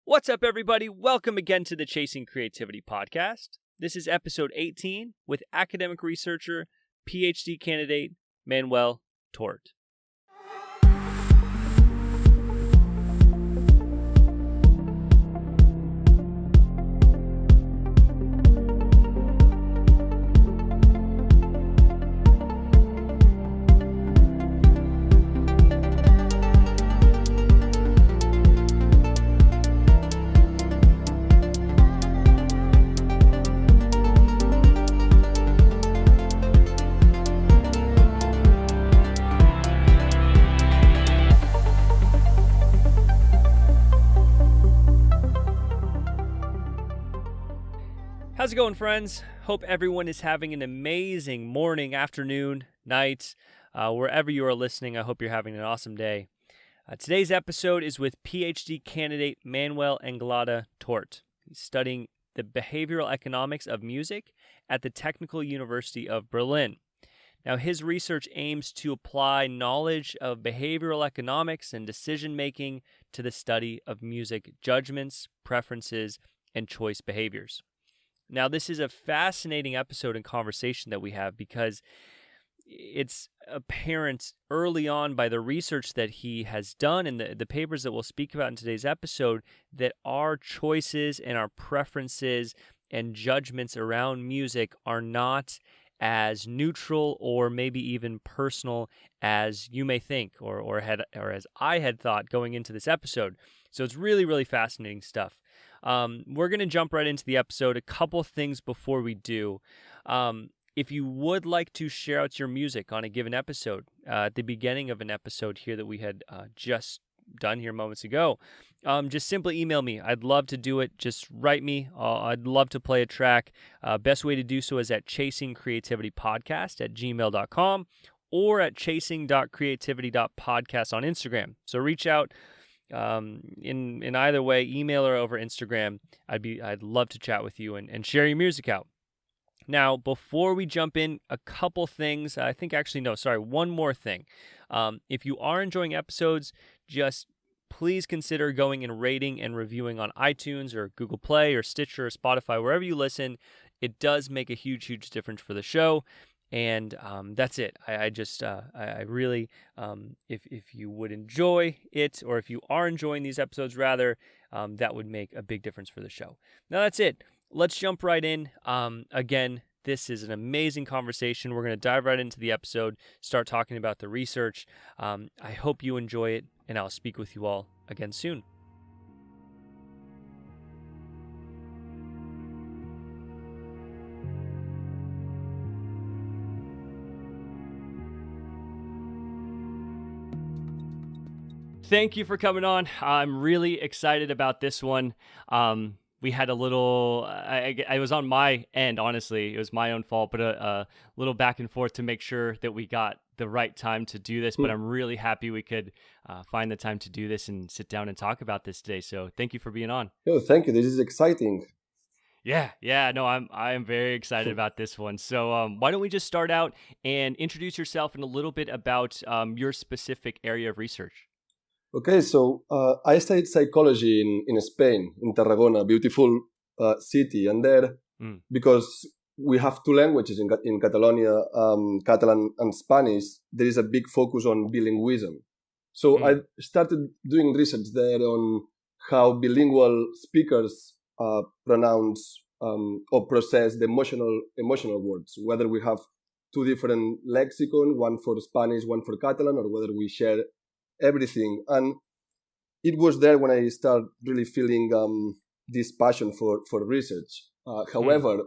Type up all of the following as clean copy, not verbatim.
What's up, everybody? Welcome again to the Chasing Creativity podcast. This is episode 18 with academic researcher, PhD candidate, Manuel Tort. How's it going, friends? Hope everyone is having an amazing morning, afternoon, night, wherever you are listening. I hope you're having an awesome day. Today's episode is with PhD candidate Manuel Anglada-Tort. He's studying the behavioral economics of music at the Technical University of Berlin. Now, his research aims to apply knowledge of behavioral economics and decision-making to the study of music judgments, preferences, and choice behaviors. Now, this is a fascinating episode and conversation that we have because it's apparent early on by the research that he has done and the papers that we'll speak about in today's episode that our choices and our preferences and judgments around music are not as neutral or maybe even personal as you may think or as I had thought going into this episode. So it's really, really fascinating stuff. We're going to jump right into the episode. A couple things before we do. If you would like to share out your music on a given episode, at the beginning of an episode here that we had just done here moments ago, just simply email me. I'd love to do it. Just write me. I'd love to play a track. Best way to do so is at chasingcreativitypodcast@gmail.com or at chasing.creativity.podcast on Instagram. So reach out. In either way, email or over Instagram. I'd love to chat with you and share your music out. Now, before we jump in, a couple things. One more thing. If you are enjoying episodes, just please consider going and rating and reviewing on iTunes or Google Play or Stitcher or Spotify, wherever you listen. It does make a huge, huge difference for the show. And that's it. I really, if you would enjoy it, or if you are enjoying these episodes rather, that would make a big difference for the show. Now that's it. Let's jump right in. Again, this is an amazing conversation. We're going to dive right into the episode, start talking about the research. I hope you enjoy it, and I'll speak with you all again soon. Thank you for coming on. I'm really excited about this one. We had a little, I was on my end, honestly. It was my own fault, but a little back and forth to make sure that we got the right time to do this. But I'm really happy we could find the time to do this and sit down and talk about this today. So thank you for being on. Oh, thank you. This is exciting. Yeah. No, I am very excited about this one. So why don't we just start out and introduce yourself and a little bit about your specific area of research. Okay, so I studied psychology in Spain, in Tarragona, beautiful city. And there, because we have two languages in Catalonia, Catalan and Spanish, there is a big focus on bilingualism. So I started doing research there on how bilingual speakers pronounce or process the emotional words, whether we have two different lexicon, one for Spanish, one for Catalan, or whether we share everything. And it was there when I started really feeling this passion for research. However,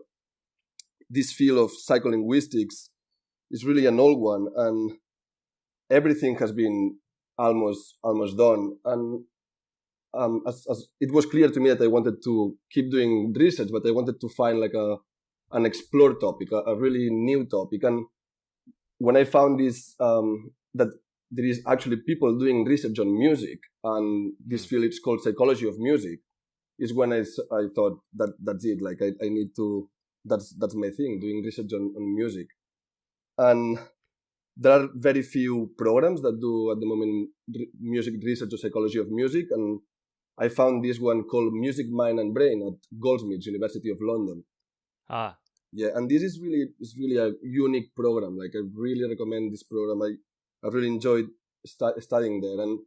this field of psycholinguistics is really an old one, and everything has been almost done. And as it was clear to me that I wanted to keep doing research, but I wanted to find like an explore topic, a really new topic. And when I found this, that there is actually people doing research on music, and this field is called psychology of music, is when I thought that's it. Like I need to, that's my thing, doing research on music. And there are very few programs that do at the moment music research or psychology of music, and I found this one called Music, Mind and Brain at Goldsmiths, University of London. Yeah, and this is really a unique program. Like, I really recommend this program. I really enjoyed studying there. And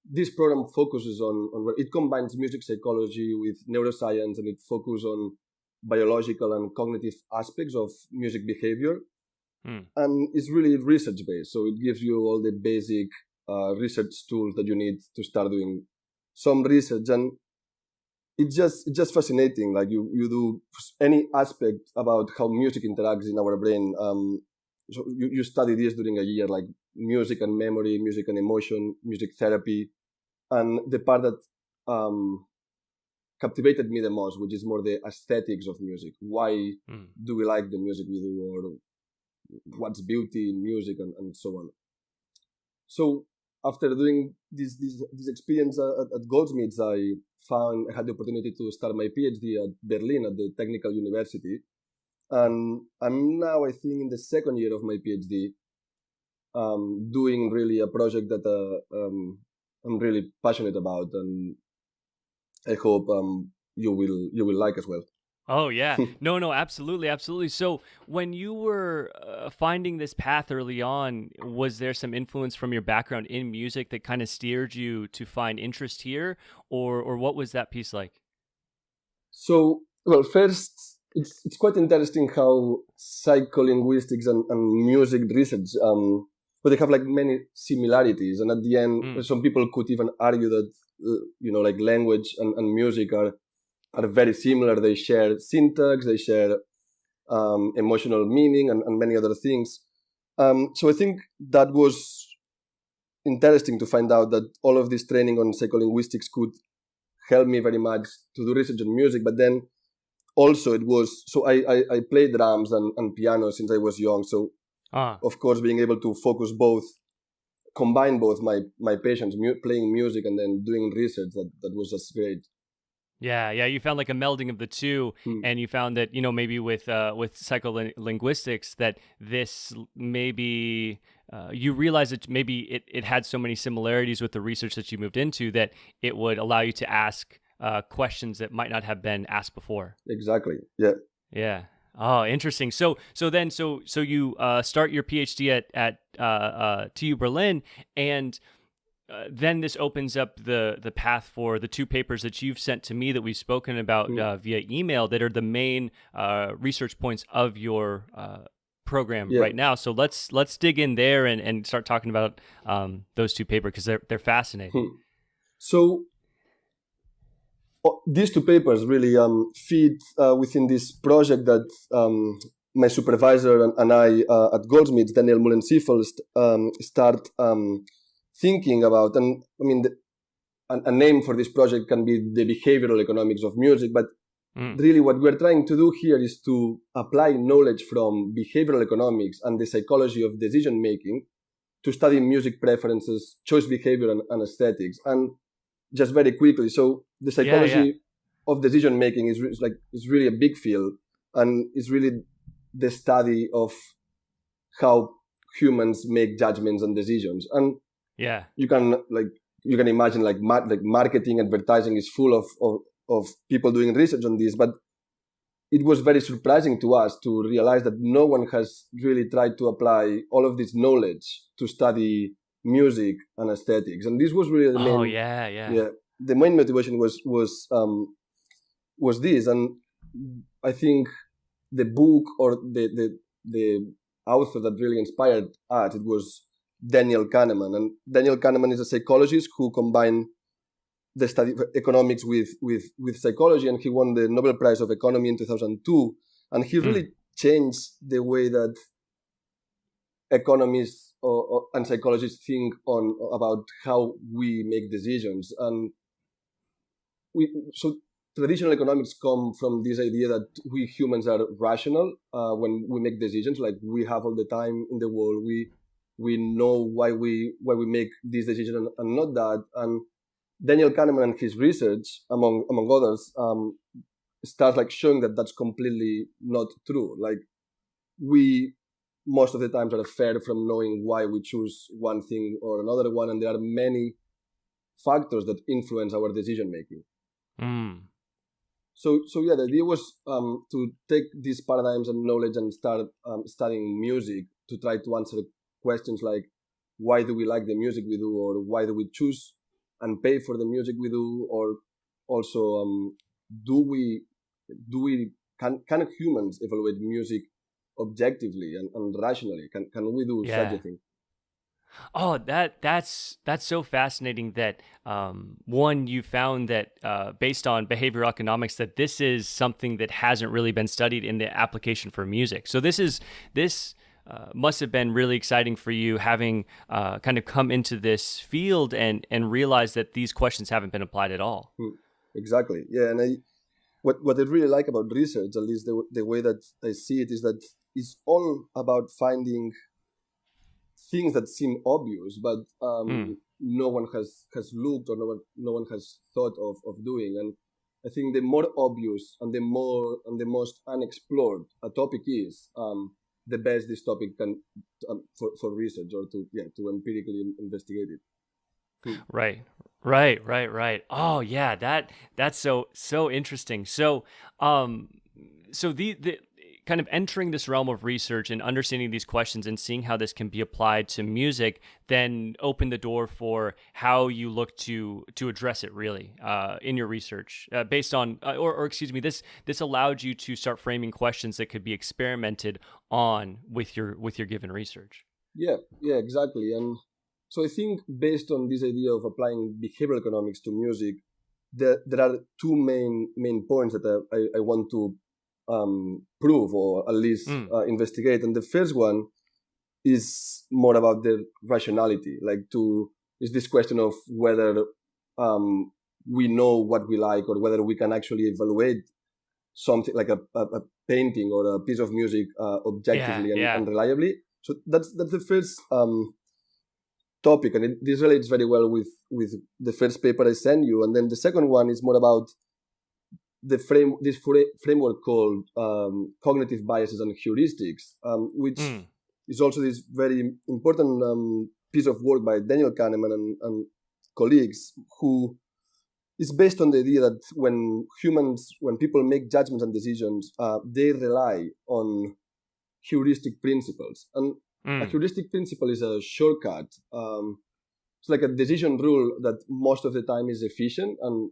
this program focuses on it combines music psychology with neuroscience, and it focuses on biological and cognitive aspects of music behavior. And it's really research based. So it gives you all the basic research tools that you need to start doing some research. And it's just fascinating. Like, you do any aspect about how music interacts in our brain. So you study this during a year, like music and memory, music and emotion, music therapy. And the part that captivated me the most, which is more the aesthetics of music. Why do we like the music we do, or what's beauty in music, and so on. So after doing this experience at Goldsmiths, I had the opportunity to start my PhD at Berlin at the Technical University. And I'm now, I think, in the second year of my PhD, doing really a project that I'm really passionate about, and I hope you will like as well. Oh, yeah. No, absolutely. So when you were finding this path early on, was there some influence from your background in music that kind of steered you to find interest here, or what was that piece like? So, well, first, it's quite interesting how psycholinguistics and music research, but they have like many similarities. And at the end, some people could even argue that, like language and music are very similar. They share syntax, they share emotional meaning, and many other things. So I think that was interesting to find out that all of this training on psycholinguistics could help me very much to do research on music. But then also it was, so I played drums and piano since I was young. So of course, being able to combine both my passions, playing music and then doing research, that was just great. Yeah, you found like a melding of the two, and you found that, maybe with psycholinguistics, that this maybe you realized that maybe it had so many similarities with the research that you moved into that it would allow you to ask questions that might not have been asked before. Exactly. Yeah. Yeah. Oh, interesting. So you start your PhD at TU Berlin, and then this opens up the path for the two papers that you've sent to me that we've spoken about via email that are the main research points of your program right now. So let's dig in there and start talking about those two papers, because they're fascinating. So these two papers really fit within this project that my supervisor and I at Goldsmiths, Daniel Mullen-Siefel, start thinking about. And I mean, a name for this project can be the behavioral economics of music, but really what we're trying to do here is to apply knowledge from behavioral economics and the psychology of decision making to study music preferences, choice behavior, and aesthetics. And just very quickly, so the psychology of decision making is really a big field, and it's really the study of how humans make judgments and decisions. And you can imagine like marketing, advertising is full of people doing research on this, but it was very surprising to us to realize that no one has really tried to apply all of this knowledge to study music and aesthetics. And this was really the main the main motivation was this. And I think the book, or the author that really inspired us, it was Daniel Kahneman. And Daniel Kahneman is a psychologist who combined the study of economics with psychology, and he won the Nobel Prize of Economy in 2002. And he really changed the way that economists and psychologists think about how we make decisions. And so traditional economics come from this idea that we humans are rational when we make decisions. Like, we have all the time in the world. We know why we make this decision and not that. And Daniel Kahneman and his research, among others, starts like showing that that's completely not true. Like, we most of the times are afraid from knowing why we choose one thing or another one, and there are many factors that influence our decision making. So yeah, the idea was to take these paradigms and knowledge and start studying music to try to answer questions like, why do we like the music we do, or why do we choose and pay for the music we do, or also can humans evaluate music objectively and rationally? Can we do such a thing? Oh, that's so fascinating that one, you found that based on behavioral economics that this is something that hasn't really been studied in the application for music. So this must have been really exciting for you, having kind of come into this field and realize that these questions haven't been applied at all. Exactly. Yeah, and what I really like about research, at least the way that I see it, is that it's all about finding things that seem obvious, but no one has looked, or no one has thought of doing. And I think the more obvious and the most unexplored a topic is, the best this topic can for research or to empirically investigate it. Right. Oh yeah, that's so interesting. So so the kind of entering this realm of research and understanding these questions and seeing how this can be applied to music then opened the door for how you look to address it really in your research based on or excuse me, this allowed you to start framing questions that could be experimented on with your given research. Yeah, exactly. And so I think based on this idea of applying behavioral economics to music, there are two main points that I want to prove, or at least investigate. And the first one is more about the rationality, is this question of whether we know what we like, or whether we can actually evaluate something like a painting or a piece of music objectively and reliably. So that's the first topic, and this relates very well with the first paper I sent you. And then the second one is more about this framework called cognitive biases and heuristics, which is also this very important piece of work by Daniel Kahneman and colleagues, who is based on the idea that when people make judgments and decisions, they rely on heuristic principles. And a heuristic principle is a shortcut. It's like a decision rule that most of the time is efficient and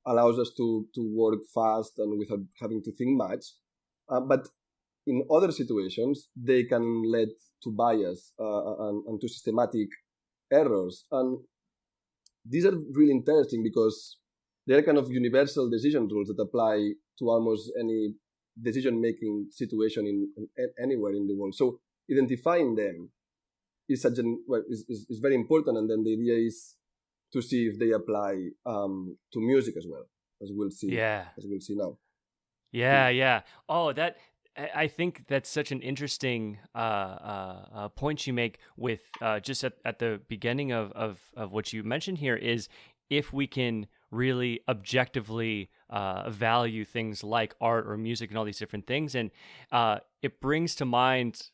allows us to work fast and without having to think much. But in other situations, they can lead to bias and to systematic errors. And these are really interesting because they're kind of universal decision rules that apply to almost any decision-making situation in anywhere in the world. So identifying them is is very important. And then the idea is to see if they apply to music as well, as we'll see. Yeah. As we'll see now. Yeah. Oh, I think that's such an interesting point you make with just at the beginning of what you mentioned here is if we can really objectively value things like art or music and all these different things. And it brings to mind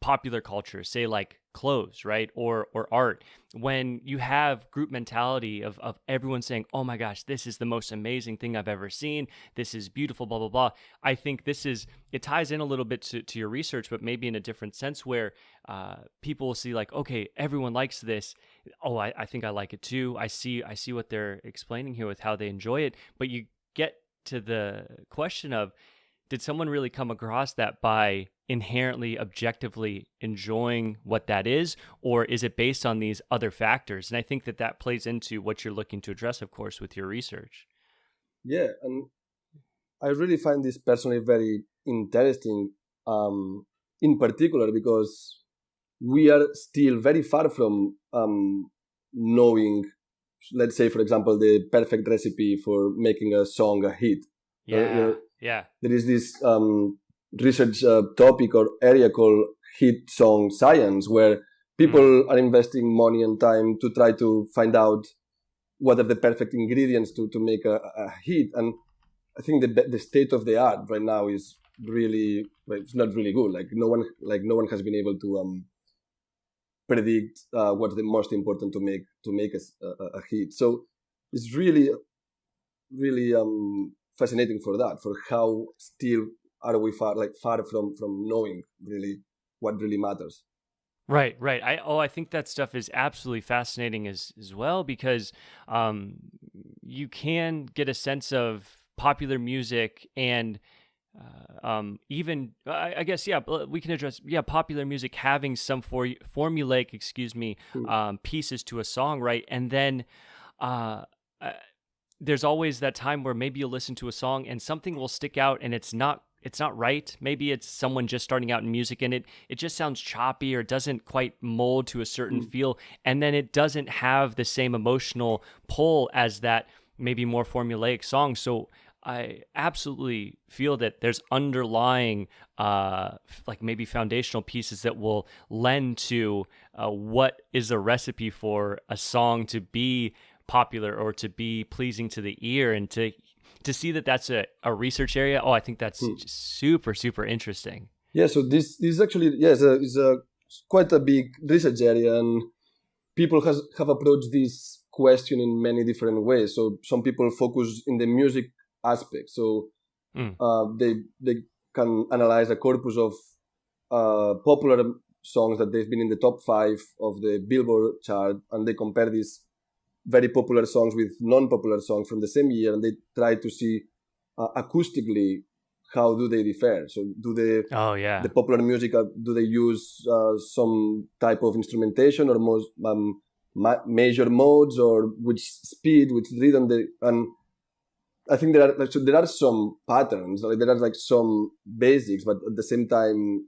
popular culture, say like clothes, right? Or art. When you have group mentality of everyone saying, oh my gosh, this is the most amazing thing I've ever seen. This is beautiful, blah, blah, blah. I think it ties in a little bit to your research, but maybe in a different sense where people will see like, okay, everyone likes this. Oh, I think I like it too. I see what they're explaining here with how they enjoy it. But you get to the question of, did someone really come across that by inherently objectively enjoying what that is, or is it based on these other factors? And I think that plays into what you're looking to address, of course, with your research. Yeah, and I really find this personally very interesting, in particular because we are still very far from knowing, let's say, for example, the perfect recipe for making a song a hit. Yeah. There is this research topic or area called hit song science, where people are investing money and time to try to find out what are the perfect ingredients to make a hit. And I think the state of the art right now is really, it's not really good. No one has been able to predict what's the most important to make a hit. So it's really fascinating for that, for how still are we far from knowing really what really matters. Right. I think that stuff is absolutely fascinating as well, because you can get a sense of popular music and even I guess we can address popular music having some formulaic pieces to a song, right? And then uh, uh, there's always that time where maybe you'll listen to a song and something will stick out and it's not right. Maybe it's someone just starting out in music and it just sounds choppy or doesn't quite mold to a certain feel, and then it doesn't have the same emotional pull as that maybe more formulaic song. So I absolutely feel that there's underlying like maybe foundational pieces that will lend to what is the recipe for a song to be popular or to be pleasing to the ear, and to see that that's a research area. I think that's just super interesting. Yeah, so this is actually is a quite a big research area, and people have approached this question in many different ways. So some people focus in the music aspect. So they can analyze a corpus of popular songs that they've been in the top 5 of the Billboard chart, and they compare these very popular songs with non-popular songs from the same year, and they try to see acoustically how do they differ. So do they the popular music, do they use some type of instrumentation or most major modes, or which speed, which rhythm and I think there are some patterns, like there are like some basics, but at the same time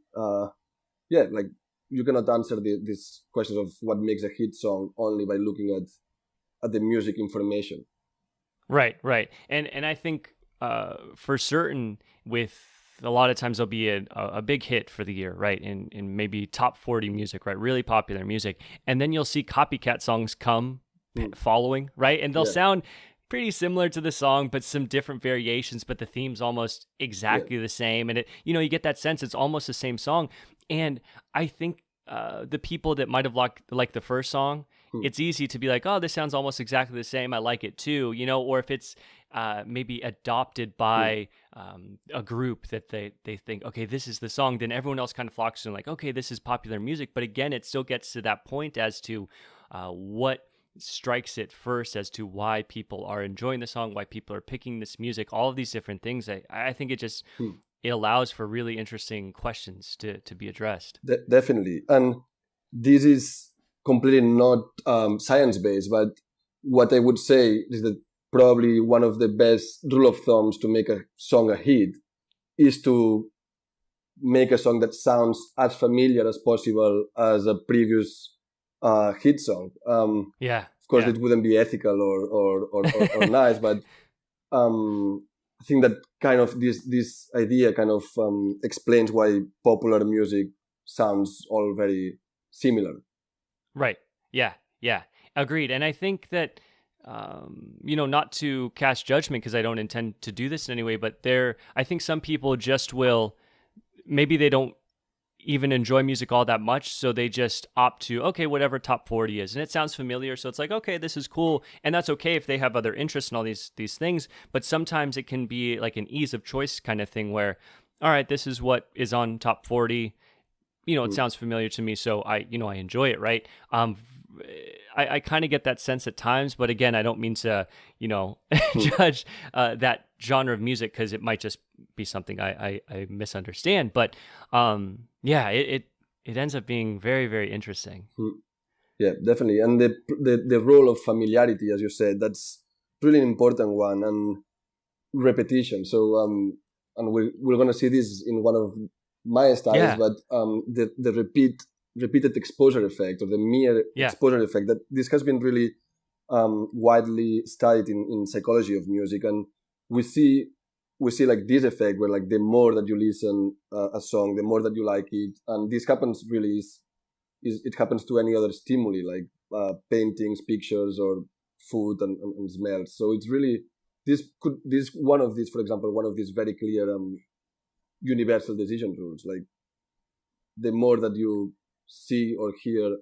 like you cannot answer these questions of what makes a hit song only by looking at the music information. Right. And I think for certain, with a lot of times there'll be a big hit for the year, right? In maybe top 40 music, right? Really popular music. And then you'll see copycat songs come following, right? And they'll sound pretty similar to the song, but some different variations, but the theme's almost exactly the same. And you get that sense it's almost the same song. And I think the people that might have liked the first song, it's easy to be like, oh, this sounds almost exactly the same, I like it too, or if it's maybe adopted by a group that they think, okay, this is the song, then everyone else kind of flocks to like, okay, this is popular music. But again, it still gets to that point as to what strikes it first, as to why people are enjoying the song, why people are picking this music, all of these different things. I think it just it allows for really interesting questions to be addressed. Definitely. And this is completely not science-based, but what I would say is that probably one of the best rule of thumbs to make a song a hit is to make a song that sounds as familiar as possible as a previous hit song. Of course, it wouldn't be ethical or nice, but I think that kind of this idea kind of explains why popular music sounds all very similar. Right. Yeah. Agreed. And I think that, not to cast judgment, because I don't intend to do this in any way, but I think some people just maybe they don't even enjoy music all that much, so they just opt to, okay, whatever top 40 is, and it sounds familiar, so it's like, okay, this is cool, and that's okay if they have other interests and all these things. But sometimes it can be like an ease of choice kind of thing where, all right, this is what is on top 40, it sounds familiar to me, so I enjoy it, right? I kind of get that sense at times, but again, I don't mean to, judge that genre of music, because it might just be something I misunderstand. But it ends up being very, very interesting. Yeah, definitely. And the role of familiarity, as you said, that's really an important one, and repetition. So and we're going to see this in one of my styles, but the repeated exposure effect, or the mere exposure effect, that this has been really widely studied in psychology of music, and we see like this effect where like the more that you listen a song, the more that you like it. And this happens really it happens to any other stimuli, like paintings, pictures, or food and smells. So it's really one of these very clear universal decision rules. Like the more that you see or hear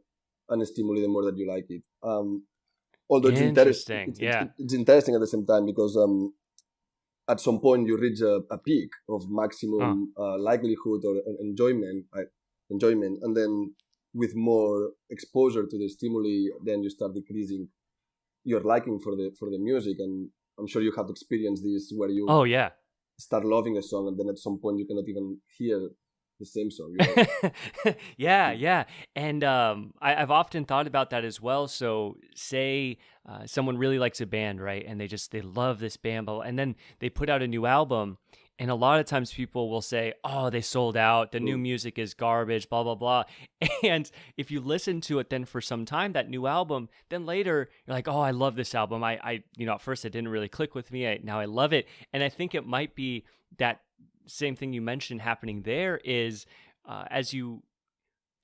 an stimuli, the more that you like it. Although it's Interesting. it's interesting at the same time because at some point you reach a peak of maximum likelihood or enjoyment, and then with more exposure to the stimuli, then you start decreasing your liking for the music. And I'm sure you have experienced this where you start loving a song, and then at some point you cannot even hear the same song. Yeah. And I've often thought about that as well. So say someone really likes a band, right? And they love this band, and then they put out a new album. And a lot of times people will say, oh, they sold out. The new music is garbage, blah, blah, blah. And if you listen to it then for some time, that new album, then later you're like, oh, I love this album. I at first it didn't really click with me. Now I love it. And I think it might be that same thing you mentioned happening there is as you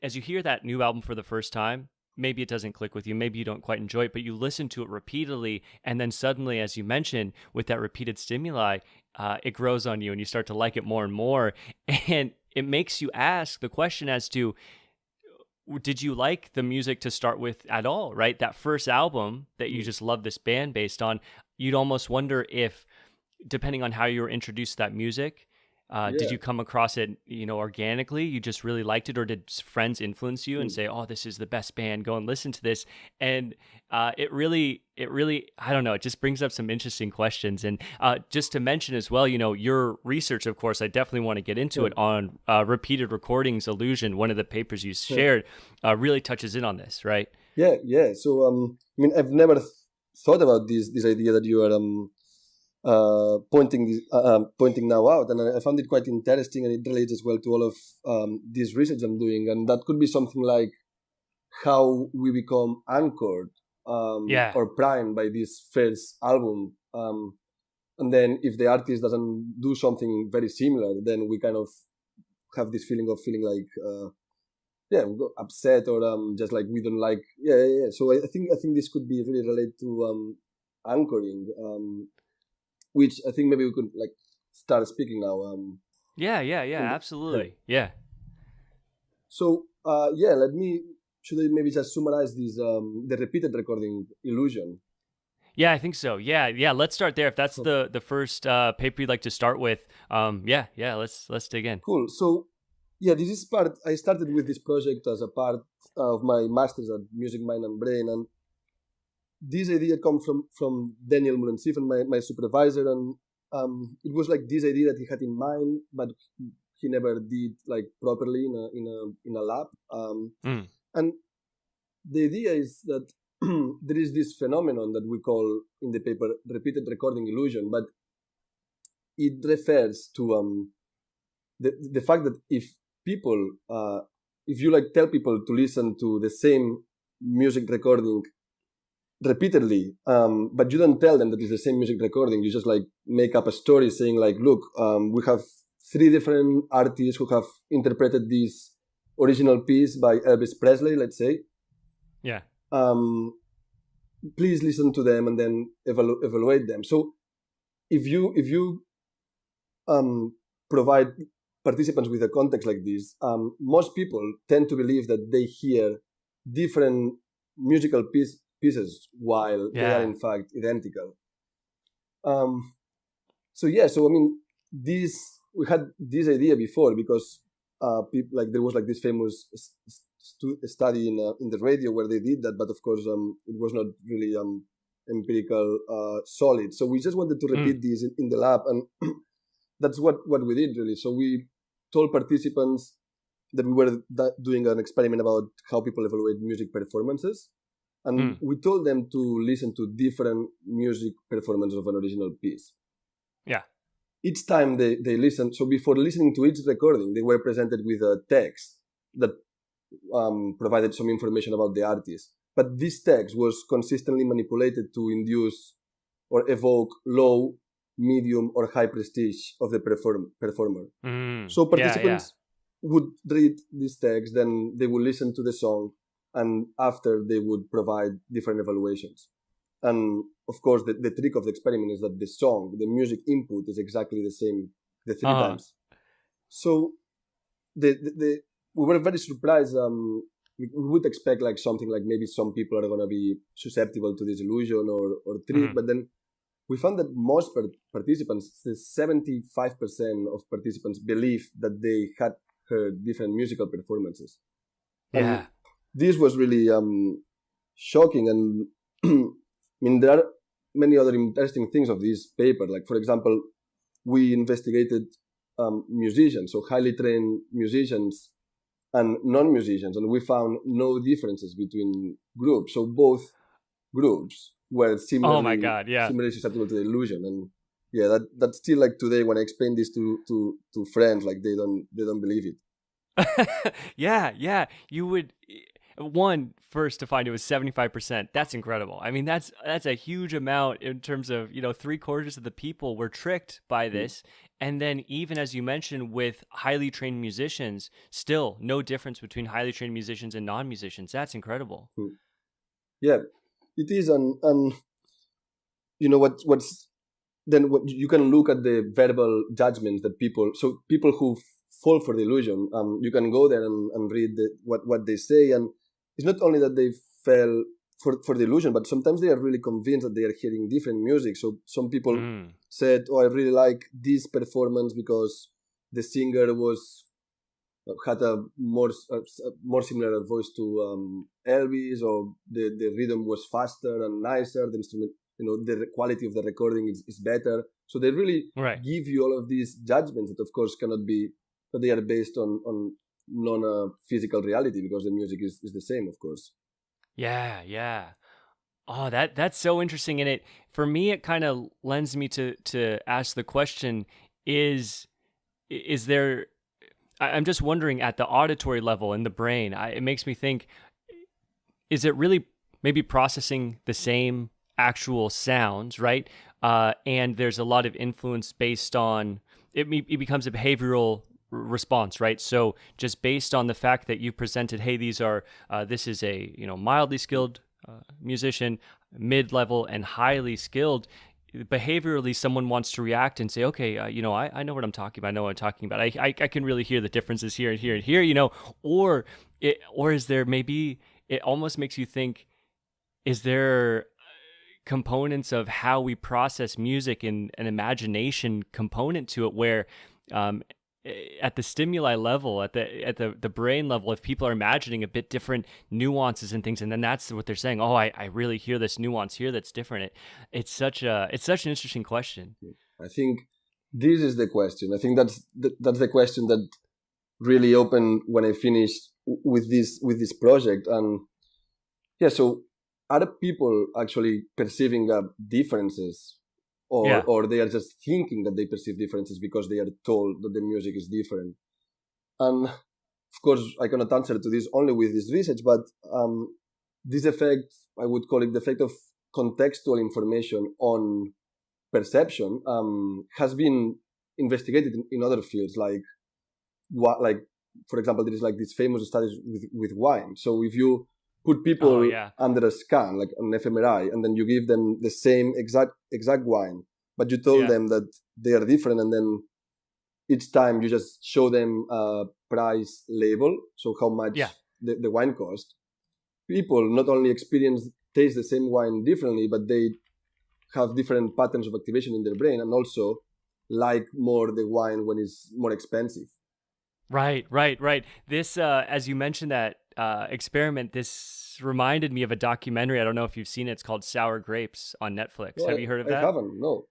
hear that new album for the first time, maybe it doesn't click with you, maybe you don't quite enjoy it, but you listen to it repeatedly, and then suddenly, as you mentioned, with that repeated stimuli, it grows on you and you start to like it more and more. And it makes you ask the question as to, did you like the music to start with at all, right? That first album that you just love this band based on, you'd almost wonder if, depending on how you were introduced to that music, did you come across it, organically? You just really liked it, or did friends influence you and say, "Oh, this is the best band. Go and listen to this." And it really, I don't know. It just brings up some interesting questions. And just to mention as well, your research, of course, I definitely want to get into it on repeated recordings illusion. One of the papers you shared really touches in on this, right? Yeah. So I've never thought about this idea that you are pointing now out, and I found it quite interesting, and it relates as well to all of this research I'm doing, and that could be something like how we become anchored or primed by this first album, and then if the artist doesn't do something very similar, then we kind of have this feeling like upset, or just like we don't like so I think this could be really related to anchoring, which I think maybe we could like start speaking now. Absolutely. Yeah. So should I maybe just summarize this the repeated recording illusion? Yeah, I think so. Yeah. Let's start there. If that's the first paper you'd like to start with, let's dig in. Cool. So this is part. I started with this project as a part of my master's at Music, Mind and Brain, and this idea comes from Daniel Murensiffen, my supervisor, and it was like this idea that he had in mind, but he never did like properly in a lab. And the idea is that there is this phenomenon that we call in the paper repeated recording illusion, but it refers to the fact that if you like tell people to listen to the same music recording repeatedly, but you don't tell them that it's the same music recording. You just like make up a story saying like, look, we have 3 different artists who have interpreted this original piece by Elvis Presley, let's say. Yeah. Please listen to them and then evaluate them. So if you provide participants with a context like this, most people tend to believe that they hear different musical pieces while they are in fact identical. So we had this idea before because people, like there was like this famous study in the radio where they did that, but of course it was not really empirical solid. So we just wanted to repeat this in the lab, and that's what we did really. So we told participants that we were doing an experiment about how people evaluate music performances. And we told them to listen to different music performances of an original piece. Yeah. Each time they listened, so before listening to each recording, they were presented with a text that provided some information about the artist. But this text was consistently manipulated to induce or evoke low, medium, or high prestige of the performer. So participants would read this text, then they would listen to the song, and after they would provide different evaluations. And of course, the trick of the experiment is that the music input is exactly the same the 3 times. So we were very surprised we would expect like something like maybe some people are going to be susceptible to disillusion or trip, but then we found that most participants, 75% of participants, believe that they had heard different musical performances. Yeah. And this was really shocking. And I mean, there are many other interesting things of this paper. Like, for example, we investigated musicians, so highly trained musicians and non-musicians, and we found no differences between groups. So both groups were similarly, oh my God, yeah, similarly susceptible to the illusion. And yeah, that's still like today when I explain this to friends, like they don't believe it. yeah. You would first to find it was 75%. That's incredible. I mean, that's a huge amount in terms of 3/4 of the people were tricked by this. And then even as you mentioned with highly trained musicians, still no difference between highly trained musicians and non-musicians. That's incredible. Yeah, it is. And what's then what you can look at the verbal judgments that people who fall for the illusion, you can go there and read what they say, and it's not only that they fell for the illusion, but sometimes they are really convinced that they are hearing different music. So some people said, I really like this performance because the singer had a more similar voice to Elvis, or the rhythm was faster and nicer, the instrument, the quality of the recording is better. So they really give you all of these judgments that of course cannot be, but they are based on non-physical reality, because the music is the same, of course. Yeah. Oh, that's so interesting. And for me, it kind of lends me to ask the question, is there, I'm just wondering at the auditory level in the brain, it makes me think, is it really maybe processing the same actual sounds, right? And there's a lot of influence based on, it becomes a behavioral response, right? So just based on the fact that you presented, hey, this is a mildly skilled musician, mid-level, and highly skilled, behaviorally someone wants to react and say, okay, I know what I'm talking about. I know what I'm talking about. I can really hear the differences here and here and here, or is there, maybe it almost makes you think, is there components of how we process music and an imagination component to it, where at the stimuli level, at the brain level, if people are imagining a bit different nuances and things, and then that's what they're saying, oh, I really hear this nuance here that's different. It's such an interesting question. I think this is the question. I think that's the question that really opened when I finished with this project. And yeah, so are people actually perceiving differences? Or they are just thinking that they perceive differences because they are told that the music is different. And of course, I cannot answer to this only with this research, but this effect, I would call it the effect of contextual information on perception, has been investigated in other fields. Like for example, there is like these famous studies with wine. So if you put people under a scan, like an fMRI, and then you give them the same exact wine, but you told them that they are different, and then each time you just show them a price label, so how much the wine cost. People not only taste the same wine differently, but they have different patterns of activation in their brain, and also like more the wine when it's more expensive. Right. This, as you mentioned that experiment, this reminded me of a documentary. I don't know if you've seen it. It's called Sour Grapes on Netflix. No, Have you heard of that? I haven't, no.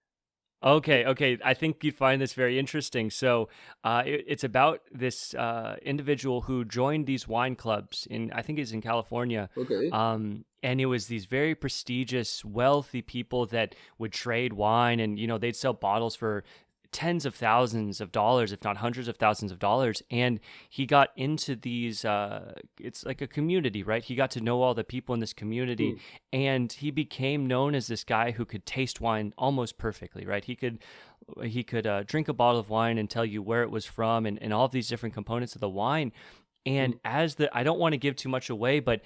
Okay. I think you'd find this very interesting. So it's about this individual who joined these wine clubs I think it's in California. Okay. And it was these very prestigious, wealthy people that would trade wine, and they'd sell bottles for tens of thousands of dollars, if not hundreds of thousands of dollars. And he got into these, it's like a community, right? He got to know all the people in this community, and he became known as this guy who could taste wine almost perfectly, right? He could drink a bottle of wine and tell you where it was from, and all of these different components of the wine. And I don't want to give too much away, but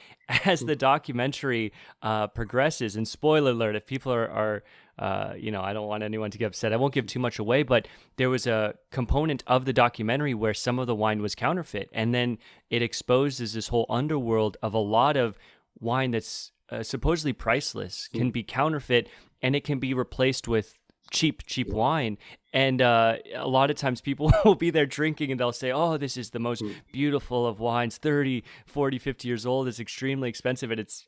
as the documentary progresses, and spoiler alert, if people are I don't want anyone to get upset. I won't give too much away, but there was a component of the documentary where some of the wine was counterfeit, and then it exposes this whole underworld of a lot of wine that's supposedly priceless can be counterfeit, and it can be replaced with cheap wine. And a lot of times people will be there drinking and they'll say, oh, this is the most beautiful of wines, 30, 40, 50 years old. It's extremely expensive. And it's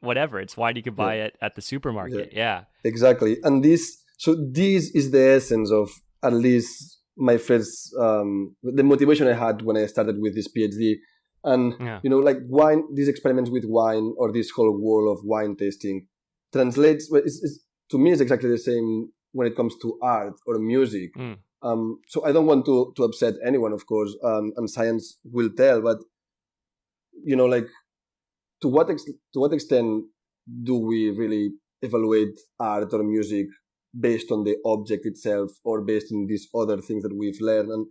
whatever. It's wine you could buy it at the supermarket. Yeah. Exactly. And this is the essence of at least my first, the motivation I had when I started with this PhD. And, like wine, these experiments with wine or this whole world of wine tasting translates, to me, it's exactly the same when it comes to art or music. So I don't want to upset anyone, of course, and science will tell, but, like to what extent do we really evaluate art or music based on the object itself or based on these other things that we've learned? And,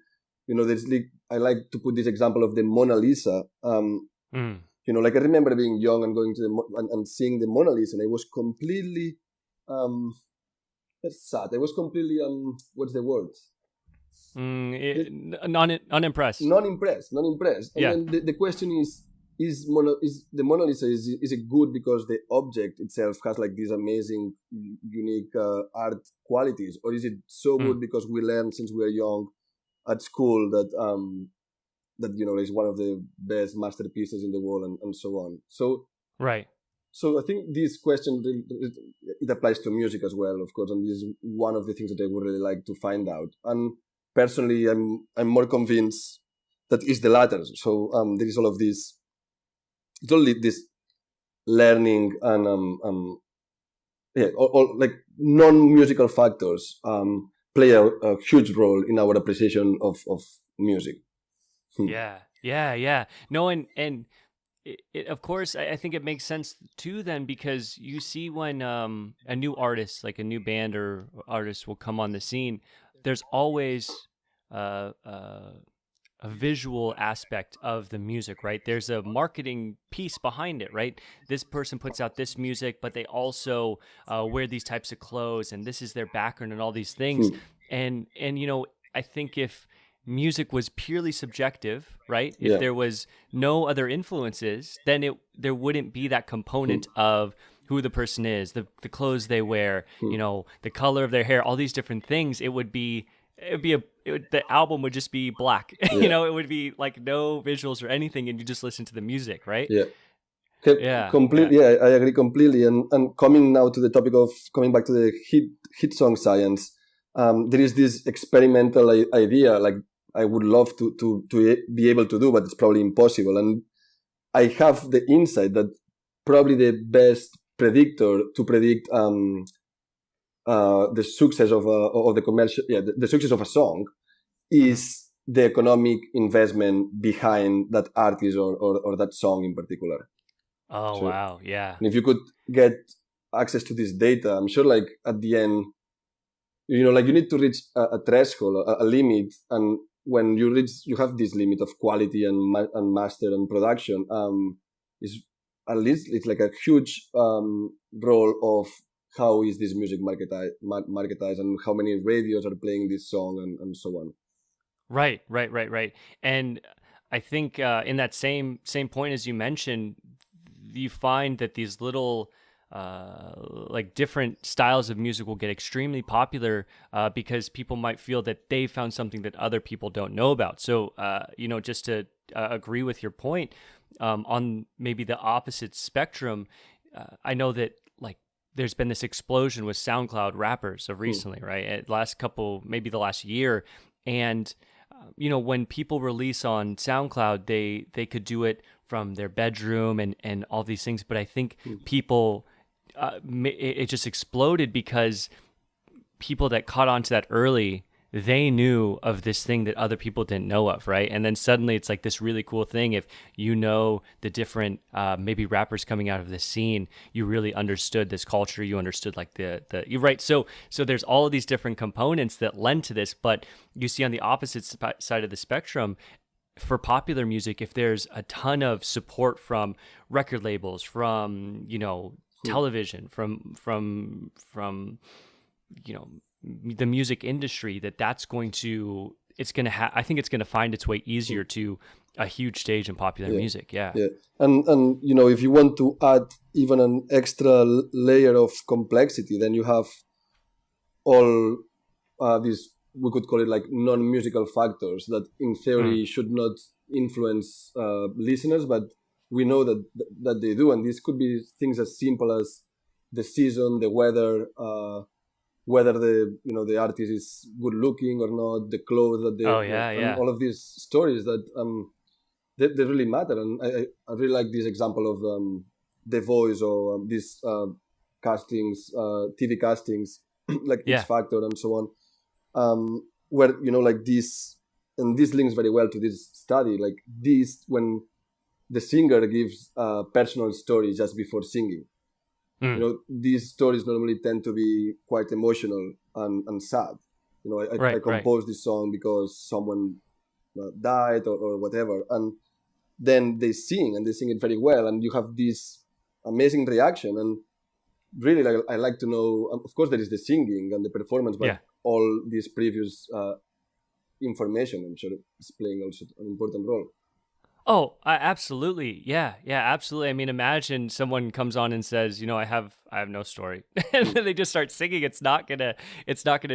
I like to put this example of the Mona Lisa. Like I remember being young and going to and seeing the Mona Lisa, and I was completely, that's sad. I was completely, what's the word? Unimpressed. Non-impressed. And then the question is the Mona Lisa, is it good because the object itself has like these amazing, unique art qualities, or is it so good because we learned since we were young at school that is one of the best masterpieces in the world, and so on. So right. So I think this question, it applies to music as well, of course, and this is one of the things that I would really like to find out. And personally, I'm more convinced that it's the latter. So there is all of this, it's only this learning and all like non-musical factors play a huge role in our appreciation of music. Yeah. No, and it, of course, I think it makes sense too then, because you see when a new artist, like a new band or artist will come on the scene, there's always a visual aspect of the music, right? There's a marketing piece behind it, right? This person puts out this music, but they also wear these types of clothes, and this is their background and all these things. And I think if music was purely subjective, right? If there was no other influences, then there wouldn't be that component of who the person is, the clothes they wear, the color of their hair, all these different things. The album would just be black. It would be like no visuals or anything, and you just listen to the music, right? Completely. Yeah, I agree completely. And coming now to the topic of coming back to the hit song science, there is this experimental idea, like I would love to be able to do, but it's probably impossible. And I have the insight that probably the best predictor to predict the success of the commercial, the success of a song is the economic investment behind that artist or that song in particular. Oh, wow. Yeah. And if you could get access to this data, I'm sure like at the end, you need to reach a threshold, a limit. And when you have this limit of quality and master and production, is at least it's like a huge role of how is this music marketized and how many radios are playing this song and so on. Right. And I think in that same point as you mentioned, you find that these little like different styles of music will get extremely popular because people might feel that they found something that other people don't know about. So, just to agree with your point, on maybe the opposite spectrum, I know that like there's been this explosion with SoundCloud rappers of recently, right? Maybe the last year. And, when people release on SoundCloud, they could do it from their bedroom and all these things. But I think people, it just exploded because people that caught on to that early, they knew of this thing that other people didn't know of, right? And then suddenly it's like this really cool thing. If the different maybe rappers coming out of this scene, you really understood this culture. You understood like you're right. So there's all of these different components that lend to this. But you see on the opposite side of the spectrum, for popular music, if there's a ton of support from record labels, from television, from the music industry, that's going to I think it's going to find its way easier to a huge stage in popular music. Yeah. And if you want to add even an extra layer of complexity, then you have all these, we could call it like non-musical factors that in theory should not influence listeners, but we know that they do. And these could be things as simple as the season, the weather, whether the artist is good looking or not, the clothes that they and all of these stories that they really matter. And I really like this example of The Voice or these castings, TV castings, like X Factor and so on, where like this, and this links very well to this study, like this, when the singer gives a personal story just before singing. These stories normally tend to be quite emotional and sad. I composed this song because someone died or whatever, and then they sing it very well, and you have this amazing reaction. And really, I like to know, of course, there is the singing and the performance, but all this previous information, I'm sure, is playing also an important role. Oh, absolutely. Yeah, absolutely. I mean, imagine someone comes on and says, I have no story. And then they just start singing. It's not gonna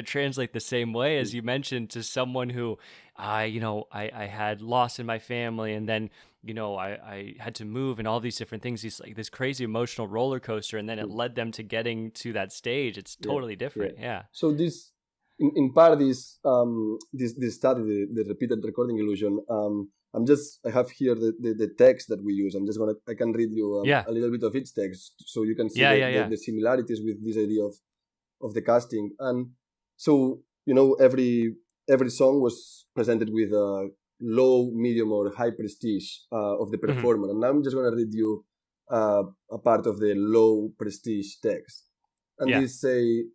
translate the same way as you mentioned to someone who I had loss in my family, and then, I had to move and all these different things. These like this crazy emotional roller coaster, and then it led them to getting to that stage. It's totally different. Yeah. So this in part this study, the repeated recording illusion, I have here the text that we use. I can read you a little bit of its text so you can see the similarities with this idea of the casting. And so, every song was presented with a low, medium, or high prestige of the performer. And now I'm just going to read you a part of the low prestige text. And these say,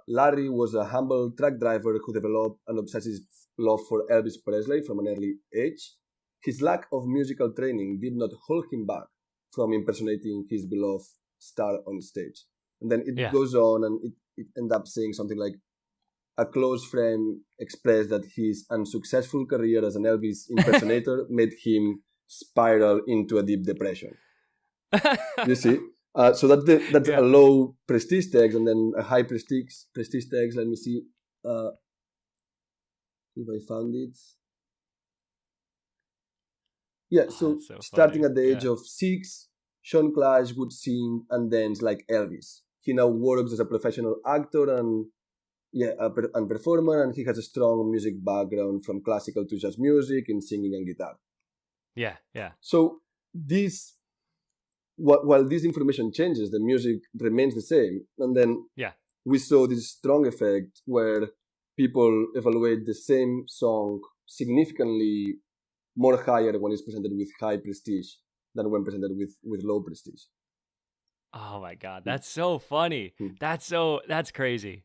Larry was a humble truck driver who developed an obsessive love for Elvis Presley from an early age. His lack of musical training did not hold him back from impersonating his beloved star on stage. And then it goes on, and it ends up saying something like, a close friend expressed that his unsuccessful career as an Elvis impersonator made him spiral into a deep depression. You see? So that's a low prestige text, and then a high prestige text. Let me see if I found it. Yeah, so starting at the age of 6, Sean Clash would sing and dance like Elvis. He now works as a professional actor and performer, and he has a strong music background from classical to jazz music in singing and guitar. Yeah. So while this information changes, the music remains the same. And then we saw this strong effect where people evaluate the same song significantly more higher when it's presented with high prestige than when presented with low prestige. Oh my God, that's so funny. That's crazy.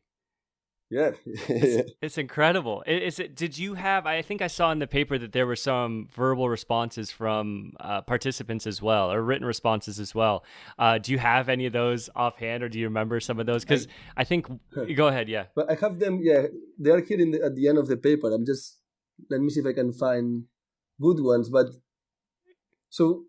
Yeah. It's incredible. Did you have, I think I saw in the paper that there were some verbal responses from participants as well, or written responses as well. Do you have any of those offhand, or do you remember some of those? Because I think, go ahead, But I have them, they are here at the end of the paper. Let me see if I can find good ones. But so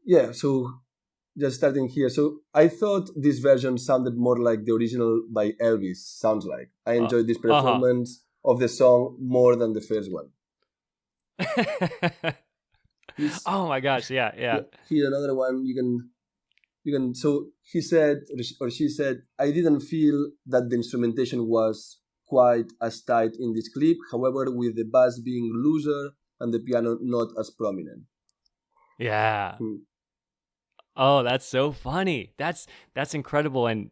just starting here. So I thought this version sounded more like the original by Elvis, sounds like. I enjoyed this performance of the song more than the first one. Oh my gosh, yeah. Here another one, you can, so he said, or she said, I didn't feel that the instrumentation was quite as tight in this clip, however, with the bass being looser and the piano not as prominent. Yeah. Oh, that's so funny. That's incredible. And,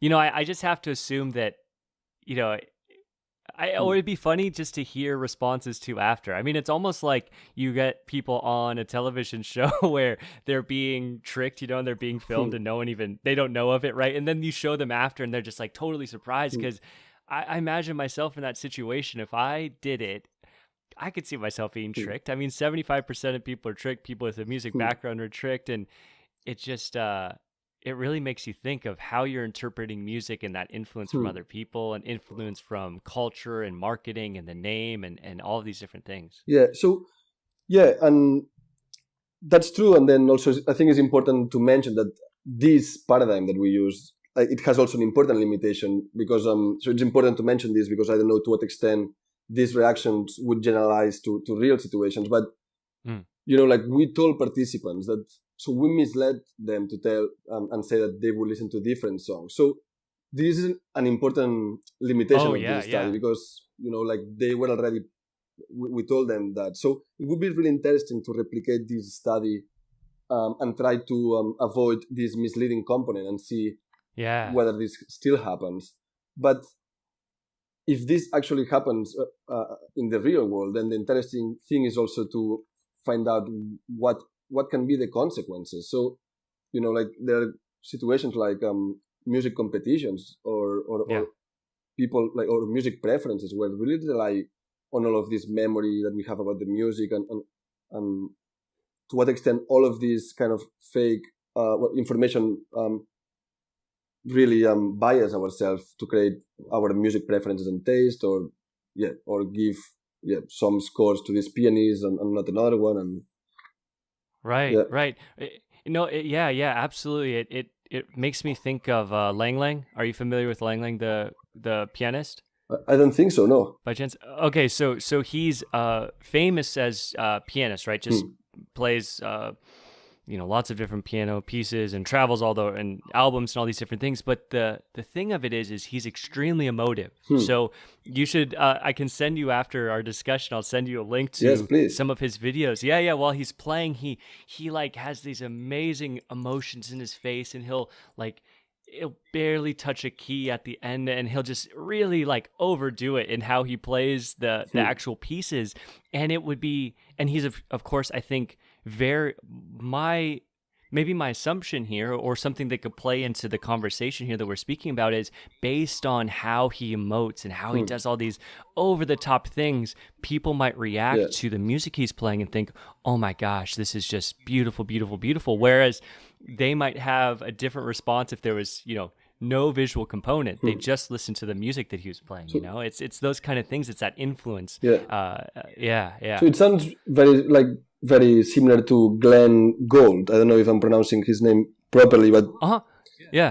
I just have to assume that, or it'd be funny just to hear responses to after. I mean, it's almost like you get people on a television show where they're being tricked, and they're being filmed and they don't know of it, right? And then you show them after and they're just like totally surprised because I imagine myself in that situation. If I did it, I could see myself being tricked. I mean, 75% of people are tricked. People with a music background are tricked, and it just it really makes you think of how you're interpreting music and that influence from other people and influence from culture and marketing and the name and all of these different things. Yeah. So and that's true. And then also, I think it's important to mention that this paradigm that we use, it has also an important limitation because so it's important to mention this because I don't know to what extent these reactions would generalize to real situations. But like we told participants that, so we misled them to tell and say that they would listen to different songs. So this is an important limitation of this study because like they were already. We told them that. So it would be really interesting to replicate this study and try to avoid this misleading component and see whether this still happens. But if this actually happens in the real world, then the interesting thing is also to find out what can be the consequences. So, like there are situations like music competitions or people like or music preferences where really rely on all of this memory that we have about the music and to what extent all of this kind of fake information really bias ourselves to create our music preferences and taste or give some scores to this pianist and not another one and right absolutely. It makes me think of Lang Lang. Are you familiar with Lang Lang, the pianist? I don't think so, no. By chance? Okay, so he's famous as pianist, right? Just plays lots of different piano pieces and travels and albums and all these different things. But the thing of it is he's extremely emotive. So you should I can send you after our discussion. I'll send you a link to some of his videos. Yeah. While he's playing, he like has these amazing emotions in his face, and he'll barely touch a key at the end, and he'll just really like overdo it in how he plays the actual pieces. And it would be, and he's of course, I think maybe my assumption here, or something that could play into the conversation here that we're speaking about, is based on how he emotes and how he does all these over the top things. People might react to the music he's playing and think, oh my gosh, this is just beautiful, beautiful, beautiful. Whereas they might have a different response if there was, no visual component. They just listen to the music that he was playing. It's those kind of things. It's that influence. So it sounds very similar to Glenn Gould. I don't know if I'm pronouncing his name properly, but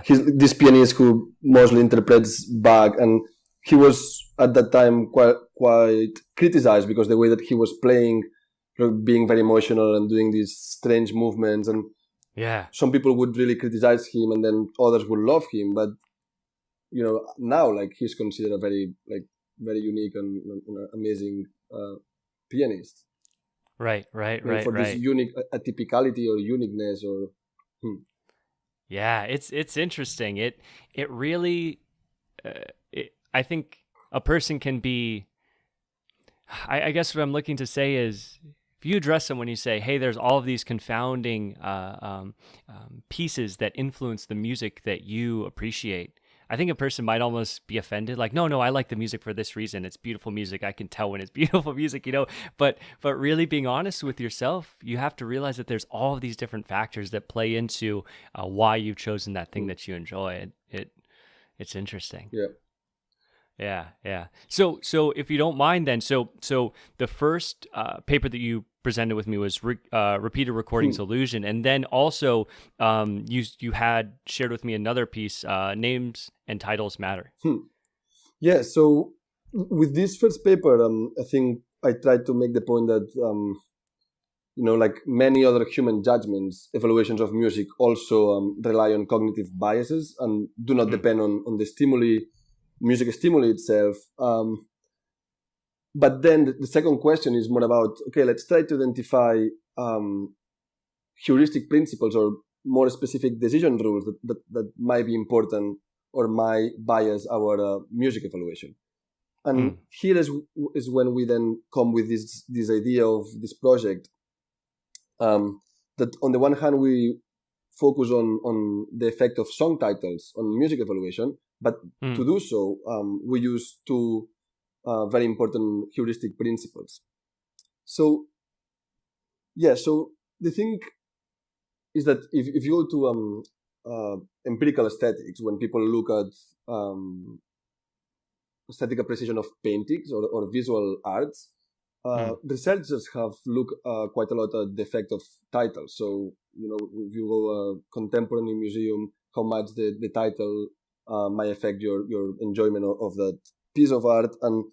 he's this pianist who mostly interprets Bach, and he was at that time quite criticized because the way that he was playing, being very emotional and doing these strange movements, and some people would really criticize him, and then others would love him. But now he's considered a very unique and amazing pianist. Right. For this unique atypicality or uniqueness or. Yeah, it's interesting. It really, I think a person can be. I guess what I'm looking to say is, if you address someone, you say, "Hey, there's all of these confounding pieces that influence the music that you appreciate." I think a person might almost be offended, like, no, I like the music for this reason. It's beautiful music. I can tell when it's beautiful music, But really being honest with yourself, you have to realize that there's all of these different factors that play into why you've chosen that thing that you enjoy. It's interesting. Yeah. So if you don't mind, then so the first paper that you presented with me was repeated recordings illusion, and then also you had shared with me another piece, names and titles matter. Yeah. So with this first paper, I think I tried to make the point that like many other human judgments, evaluations of music also rely on cognitive biases and do not depend on the music stimuli itself. But then the second question is more about, okay, let's try to identify heuristic principles or more specific decision rules that might be important or might bias our music evaluation. And here is when we then come with this idea of this project, that on the one hand we focus on the effect of song titles on music evaluation, but to do so, we use two very important heuristic principles. So the thing is that if you go to empirical aesthetics, when people look at aesthetic appreciation of paintings or visual arts, researchers have looked quite a lot at the effect of titles. So, if you go to a contemporary museum, how much the title might affect your enjoyment of that piece of art. And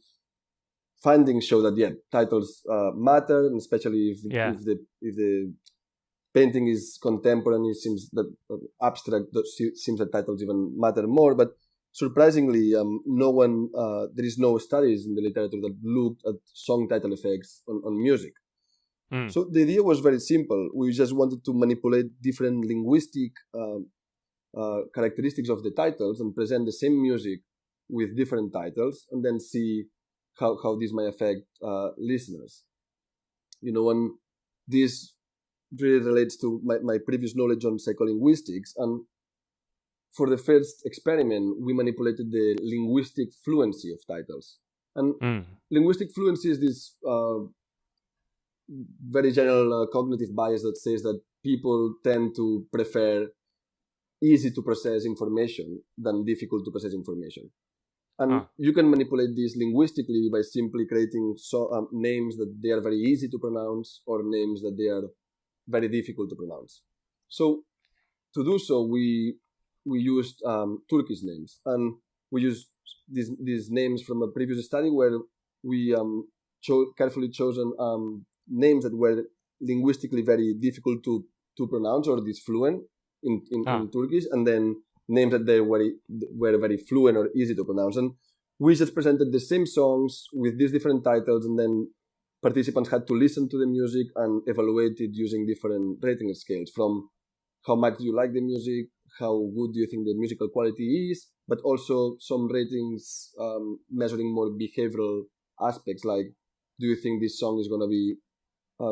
findings show that, titles matter, and especially if the painting is contemporary, it seems that abstract, seems that titles even matter more. But surprisingly, there is no studies in the literature that looked at song title effects on music. So the idea was very simple. We just wanted to manipulate different linguistic characteristics of the titles and present the same music with different titles, and then see how this might affect listeners. And this really relates to my previous knowledge on psycholinguistics. And for the first experiment, we manipulated the linguistic fluency of titles. And linguistic fluency is this very general cognitive bias that says that people tend to prefer easy to process information than difficult to process information. And you can manipulate this linguistically by simply creating names that they are very easy to pronounce or names that they are very difficult to pronounce. So to do so, we used Turkish names, and we used these names from a previous study where we carefully chosen names that were linguistically very difficult to pronounce or disfluent in Turkish, and then names that they were very fluent or easy to pronounce. And we just presented the same songs with these different titles, and then participants had to listen to the music and evaluate it using different rating scales, from how much do you like the music, how good do you think the musical quality is, but also some ratings measuring more behavioral aspects, like do you think this song is going to be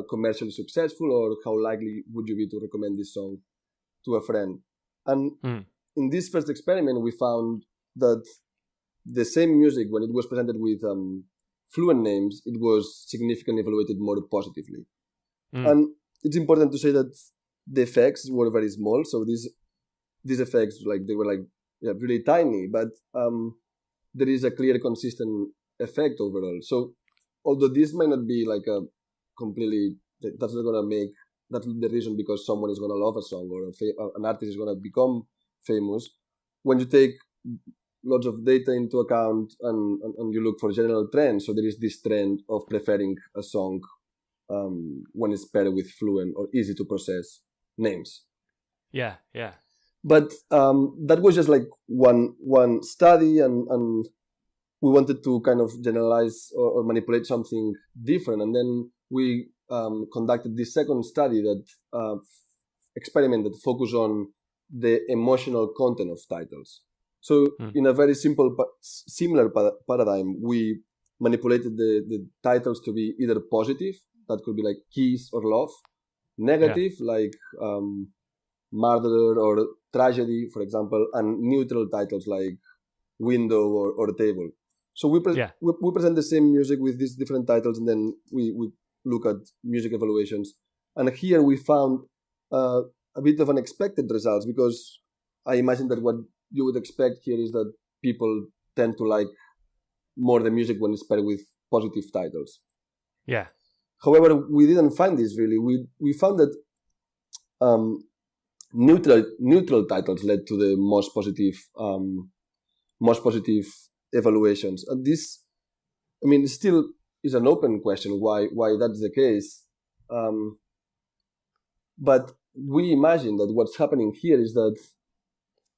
commercially successful, or how likely would you be to recommend this song to a friend. And in this first experiment, we found that the same music, when it was presented with fluent names, it was significantly evaluated more positively. And it's important to say that the effects were very small. So these effects, they were really tiny, but there is a clear, consistent effect overall. So although this might not be a completely, that's not going to make, that's the reason because someone is going to love a song or an artist is going to become famous. When you take lots of data into account and you look for general trends, so there is this trend of preferring a song when it's paired with fluent or easy to process names. Yeah. But that was just one study, and we wanted to kind of generalize or manipulate something different. And then we conducted this second study, that experiment that focused on the emotional content of titles. So in a very similar paradigm, we manipulated the titles to be either positive, that could be like kiss or love, negative, like murder or tragedy, for example, and neutral titles like window or table. So we present the same music with these different titles, and then we look at music evaluations. And here we found a bit of unexpected results, because I imagine that what you would expect here is that people tend to like more the music when it's paired with positive titles. Yeah. However, we didn't find this really. We found that neutral titles led to the most positive evaluations. And this, still is an open question why that's the case. But we imagine that what's happening here is that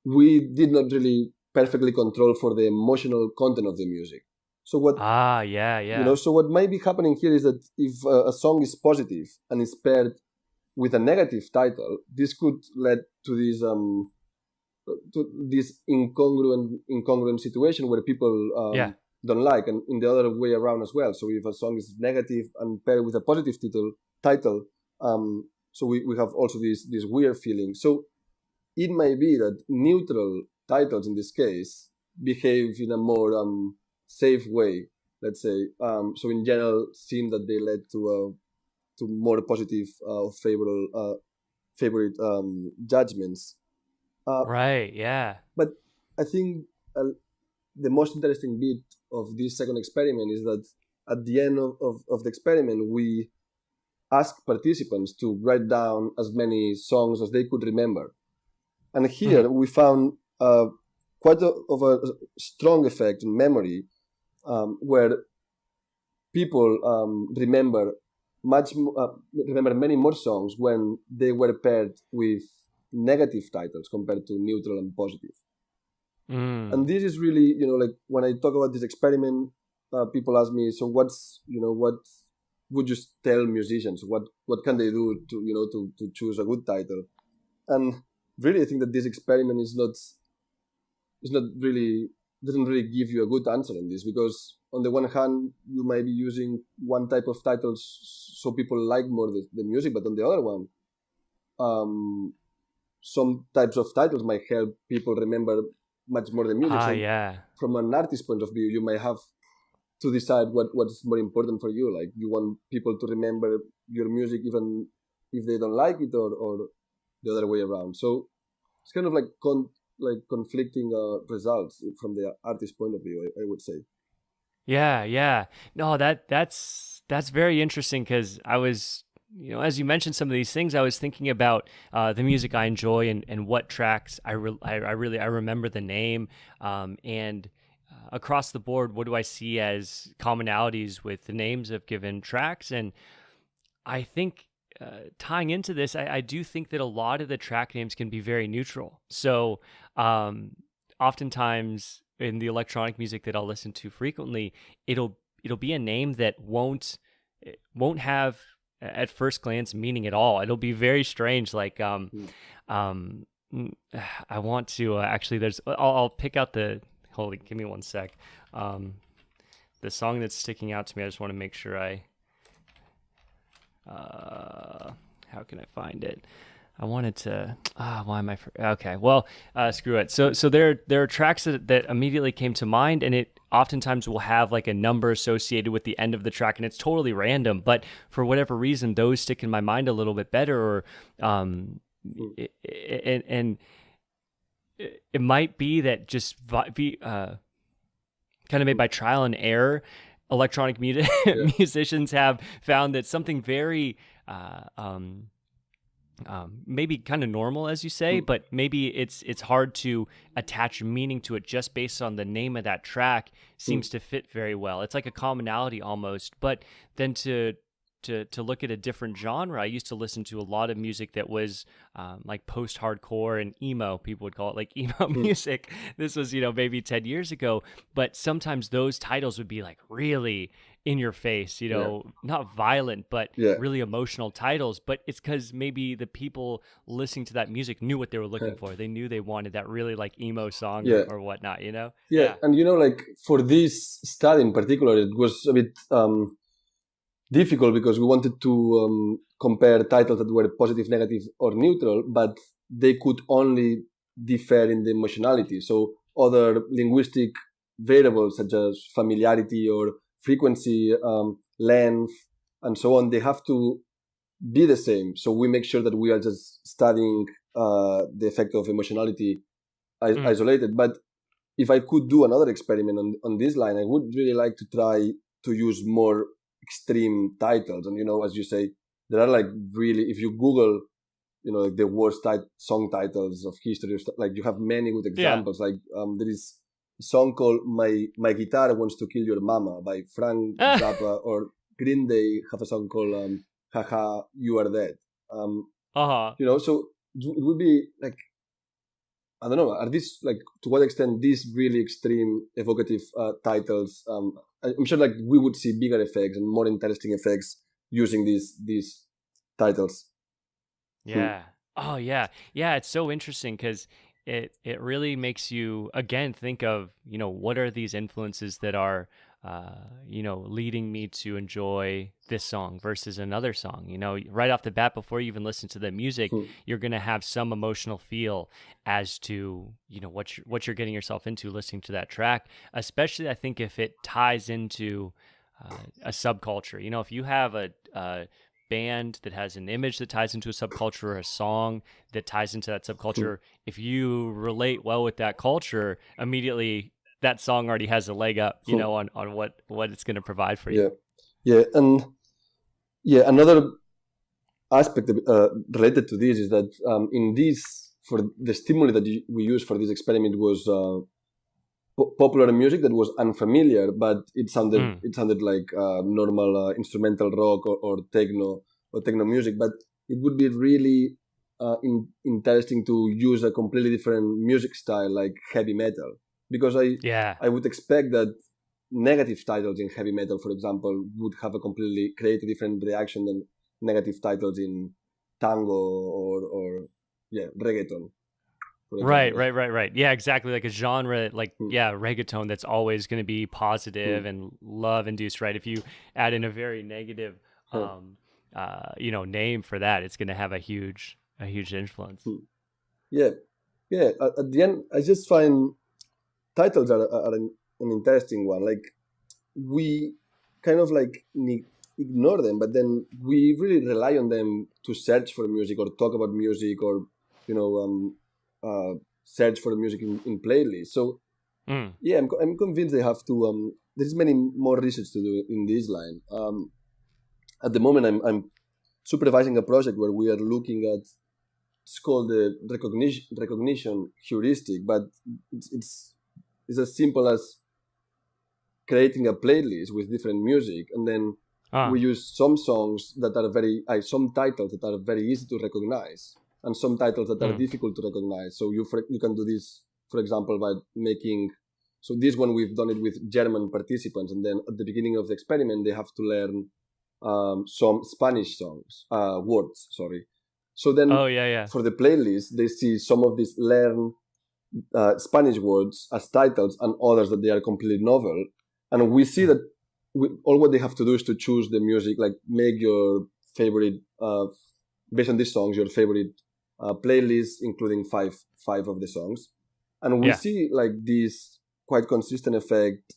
we did not really perfectly control for the emotional content of the music. So what? So what might be happening here is that if a song is positive and is paired with a negative title, this could lead to this incongruent situation where people don't like, and in the other way around as well. So if a song is negative and paired with a positive title, so we have also this weird feeling. So it might be that neutral titles in this case behave in a more safe way, let's say. So in general, seem that they led to more positive favorite judgments. Right. Yeah. But I think the most interesting bit of this second experiment is that at the end of the experiment, we asked participants to write down as many songs as they could remember. And here we found quite of a strong effect in memory, where people remember many more songs when they were paired with negative titles compared to neutral and positive. And this is really, like when I talk about this experiment, people ask me, so what would you tell musicians? What can they do to choose a good title? And really, I think that this experiment doesn't really give you a good answer on this, because on the one hand, you might be using one type of titles so people like more the music, but on the other one, some types of titles might help people remember much more the music. So from an artist point of view, you might have to decide what's more important for you. Like, you want people to remember your music even if they don't like it, or the other way around. So it's kind of like conflicting results from the artist point of view, I would say. Yeah. No, that's very interesting, because I was, as you mentioned some of these things, I was thinking about the music I enjoy and what tracks I remember the name, and across the board, what do I see as commonalities with the names of given tracks? And I think tying into this, I do think that a lot of the track names can be very neutral. So oftentimes in the electronic music that I'll listen to frequently, it'll be a name that won't have at first glance meaning at all. It'll be very strange. Like I want to actually. I'll pick out the. Give me one sec. The song that's sticking out to me, I just want to make sure how can I find it? I wanted to. Why am I? Okay, well, screw it. So there are tracks that immediately came to mind, and it oftentimes will have like a number associated with the end of the track, and it's totally random. But for whatever reason, those stick in my mind a little bit better, or it might be that just kind of made by trial and error. Electronic musicians have found that something very maybe kind of normal, as you say, but maybe it's hard to attach meaning to it just based on the name of that track seems to fit very well. It's like a commonality almost. But then to look at a different genre, I used to listen to a lot of music that was like post-hardcore and emo. People would call it like emo music. This was, maybe 10 years ago. But sometimes those titles would be like really in your face, not violent, but really emotional titles. But it's because maybe the people listening to that music knew what they were looking for. They knew they wanted that really like emo song or whatnot, Yeah. And, like for this study in particular, it was a bit difficult because we wanted to compare titles that were positive, negative, or neutral, but they could only differ in the emotionality. So other linguistic variables such as familiarity or frequency, length, and so on, they have to be the same. So we make sure that we are just studying the effect of emotionality isolated. But if I could do another experiment on this line, I would really like to try to use more extreme titles. And, as you say, there are like really, if you Google, like the worst song titles of history, like you have many good examples. Like there is a song called My Guitar Wants to Kill Your Mama by Frank Zappa, or Green Day have a song called Haha, You Are Dead. So it would be like, I don't know, are these like, to what extent these really extreme evocative titles, I'm sure like we would see bigger effects and more interesting effects using these titles. Yeah. Oh yeah. Yeah, it's so interesting because it really makes you again think of, what are these influences that are leading me to enjoy this song versus another song. Right off the bat, before you even listen to the music, you're going to have some emotional feel as to, what you're getting yourself into listening to that track, especially I think if it ties into a subculture. If you have a band that has an image that ties into a subculture, or a song that ties into that subculture, if you relate well with that culture, immediately that song already has a leg up, on what it's going to provide for you. And another aspect related to this is that in this, for the stimuli that we used for this experiment was popular music that was unfamiliar, but it sounded like normal instrumental rock or techno music. But it would be really interesting to use a completely different music style like heavy metal, because I would expect that negative titles in heavy metal, for example, would have create a different reaction than negative titles in tango or reggaeton. Right. Yeah, exactly. Like a genre, like reggaeton, that's always going to be positive and love induced, right? If you add in a very negative, name for that, it's going to have a huge influence. At the end, I just find titles are an interesting one. Like, we kind of like ignore them, but then we really rely on them to search for music or talk about music, or search for music in playlists. So I'm convinced they have to. There's many more research to do in this line. At the moment, I'm supervising a project where we are looking at. It's called the recognition heuristic, but it's as simple as creating a playlist with different music, and then we use some songs that are some titles that are very easy to recognize, and some titles that are difficult to recognize. So you can do this, for example, by making. So this one we've done it with German participants, and then at the beginning of the experiment they have to learn some Spanish words. Sorry. So then for the playlist they see some of these learn Spanish words as titles and others that they are completely novel, and we see that all what they have to do is to choose the music, like make your favorite based on these songs, your favorite playlist, including five of the songs, and we see like this quite consistent effect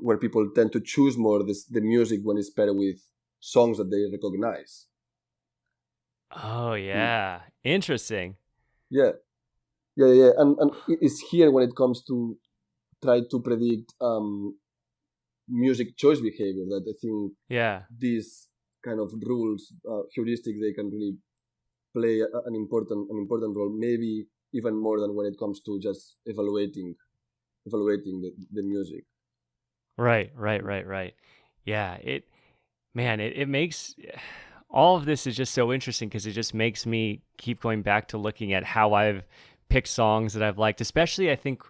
where people tend to choose more the music when it's paired with songs that they recognize. Oh yeah, interesting. Yeah, and it's here when it comes to try to predict music choice behavior that I think these kind of rules, heuristic, they can really play an important role, maybe even more than when it comes to just evaluating the music. Right. Yeah, it makes all of this is just so interesting, because it just makes me keep going back to looking at how I've picked songs that I've liked, especially I think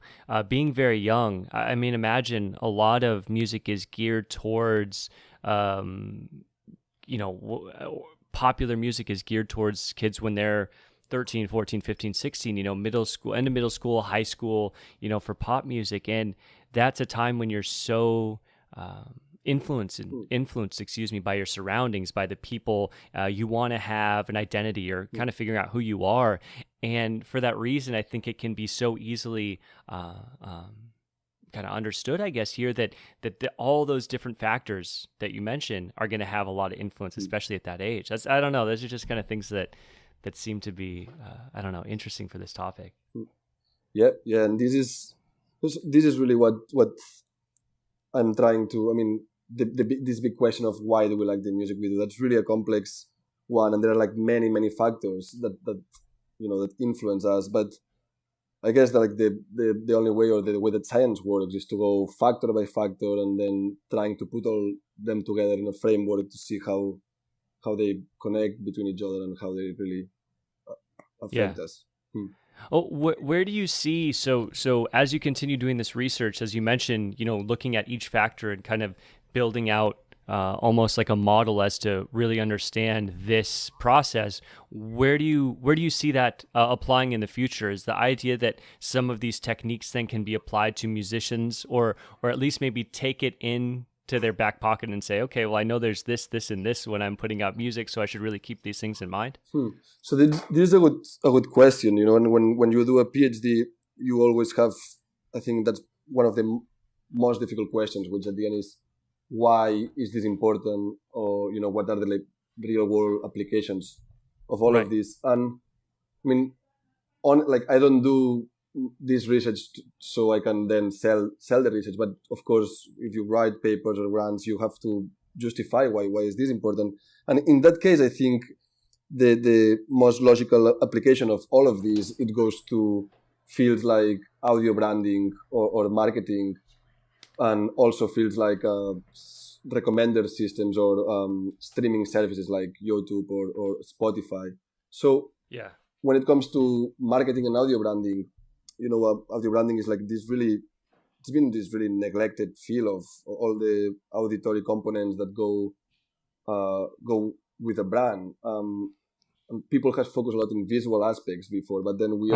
being very young. I mean, imagine a lot of music is geared towards, popular music is geared towards kids when they're 13, 14, 15, 16, middle school, end of middle school, high school, for pop music. And that's a time when you're so influenced, by your surroundings, by the people you want to have an identity, or kind of figuring out who you are. And for that reason, I think it can be so easily kind of understood, I guess, here that all those different factors that you mentioned are going to have a lot of influence, especially at that age. I don't know. Those are just kind of things that seem to be, interesting for this topic. Yeah, and this is really what I'm trying to. I mean, this big question of why do we like the music we do? That's really a complex one, and there are like many factors that influence us. But I guess that like the only way, or the way that science works, is to go factor by factor, and then trying to put all them together in a framework to see how they connect between each other and how they really affect us. Oh, where do you see, so as you continue doing this research, as you mentioned, looking at each factor and kind of building out almost like a model as to really understand this process, where do you see that applying in the future? Is the idea that some of these techniques then can be applied to musicians, or at least maybe take it in to their back pocket and say, okay, well, I know there's this and this when I'm putting out music, so I should really keep these things in mind? So this is a good question. And when you do a PhD, you always have, I think that's one of the most difficult questions, which at the end is, why is this important? Or what are the real world applications of all of this. And I mean, I don't do this research so I can then sell the research. But of course, if you write papers or grants, you have to justify why is this important. And in that case, I think the most logical application of all of these, it goes to fields like audio branding or marketing, and also fields like recommender systems or streaming services like YouTube or Spotify. So when it comes to marketing and audio branding, audio branding is like it's been this really neglected field of all the auditory components that go with a brand. And people have focused a lot in visual aspects before, but then we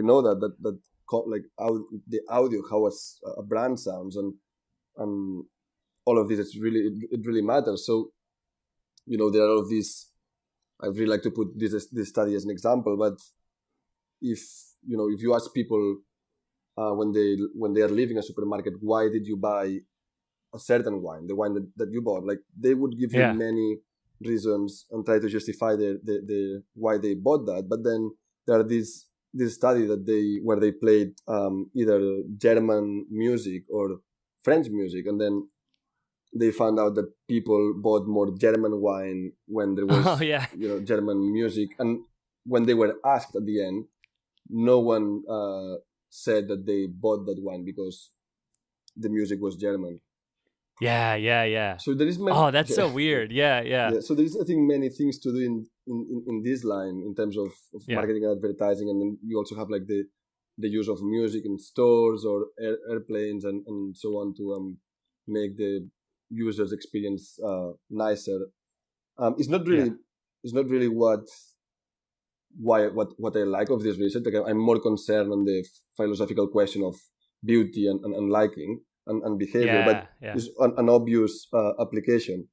know that the audio, how a brand sounds, and all of this, it really matters. So there are all of these. I really like to put this study as an example, but if you ask people when they are leaving a supermarket, why did you buy a certain wine, the wine that you bought, like they would give you many reasons and try to justify the why they bought that. But then there are this study where they played either German music or French music, and then they found out that people bought more German wine when there was German music. And when they were asked at the end, no one said that they bought that wine because the music was German. Yeah. So there is that's so weird. Yeah. So there is, I think, many things to do in this line in terms of marketing and advertising, and then you also have like the use of music in stores or airplanes and so on to make the user's experience nicer. It's not really what I like of this research. Like, I'm more concerned on the philosophical question of beauty and liking and behavior, but it's an obvious application.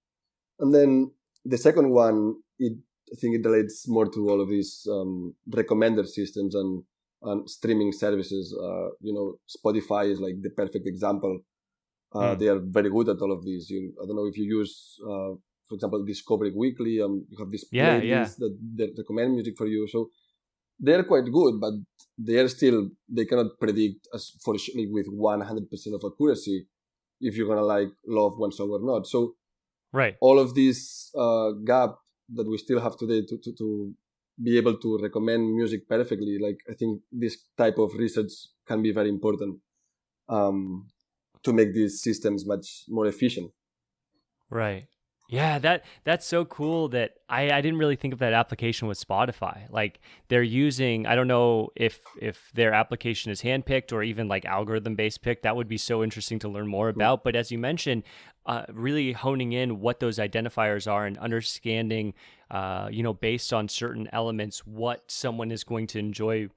And then the second one, I think it relates more to all of these recommender systems and streaming services. Spotify is like the perfect example. They are very good at all of these. I don't know if you use, for example, Discovery Weekly. You have this playlist that recommend music for you. So they're quite good, but they cannot predict with 100% of accuracy if you're gonna love one song or not. So all of this gap that we still have today to be able to recommend music perfectly, I think this type of research can be very important to make these systems much more efficient. Right. Yeah, that's so cool that I didn't really think of that application with Spotify. Like they're using, I don't know if their application is handpicked or even like algorithm based picked. That would be so interesting to learn more about. But as you mentioned, really honing in what those identifiers are and understanding, based on certain elements, what someone is going to enjoy.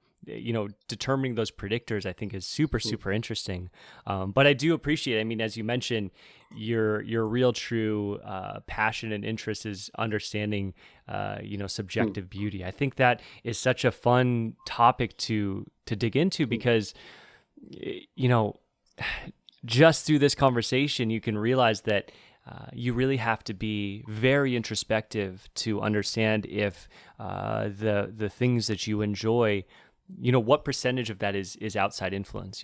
Determining those predictors, I think, is super interesting. But I do appreciate, as you mentioned, your real true passion and interest is understanding, subjective beauty. I think that is such a fun topic to dig into because, just through this conversation, you can realize that you really have to be very introspective to understand if the things that you enjoy, what percentage of that is outside influence,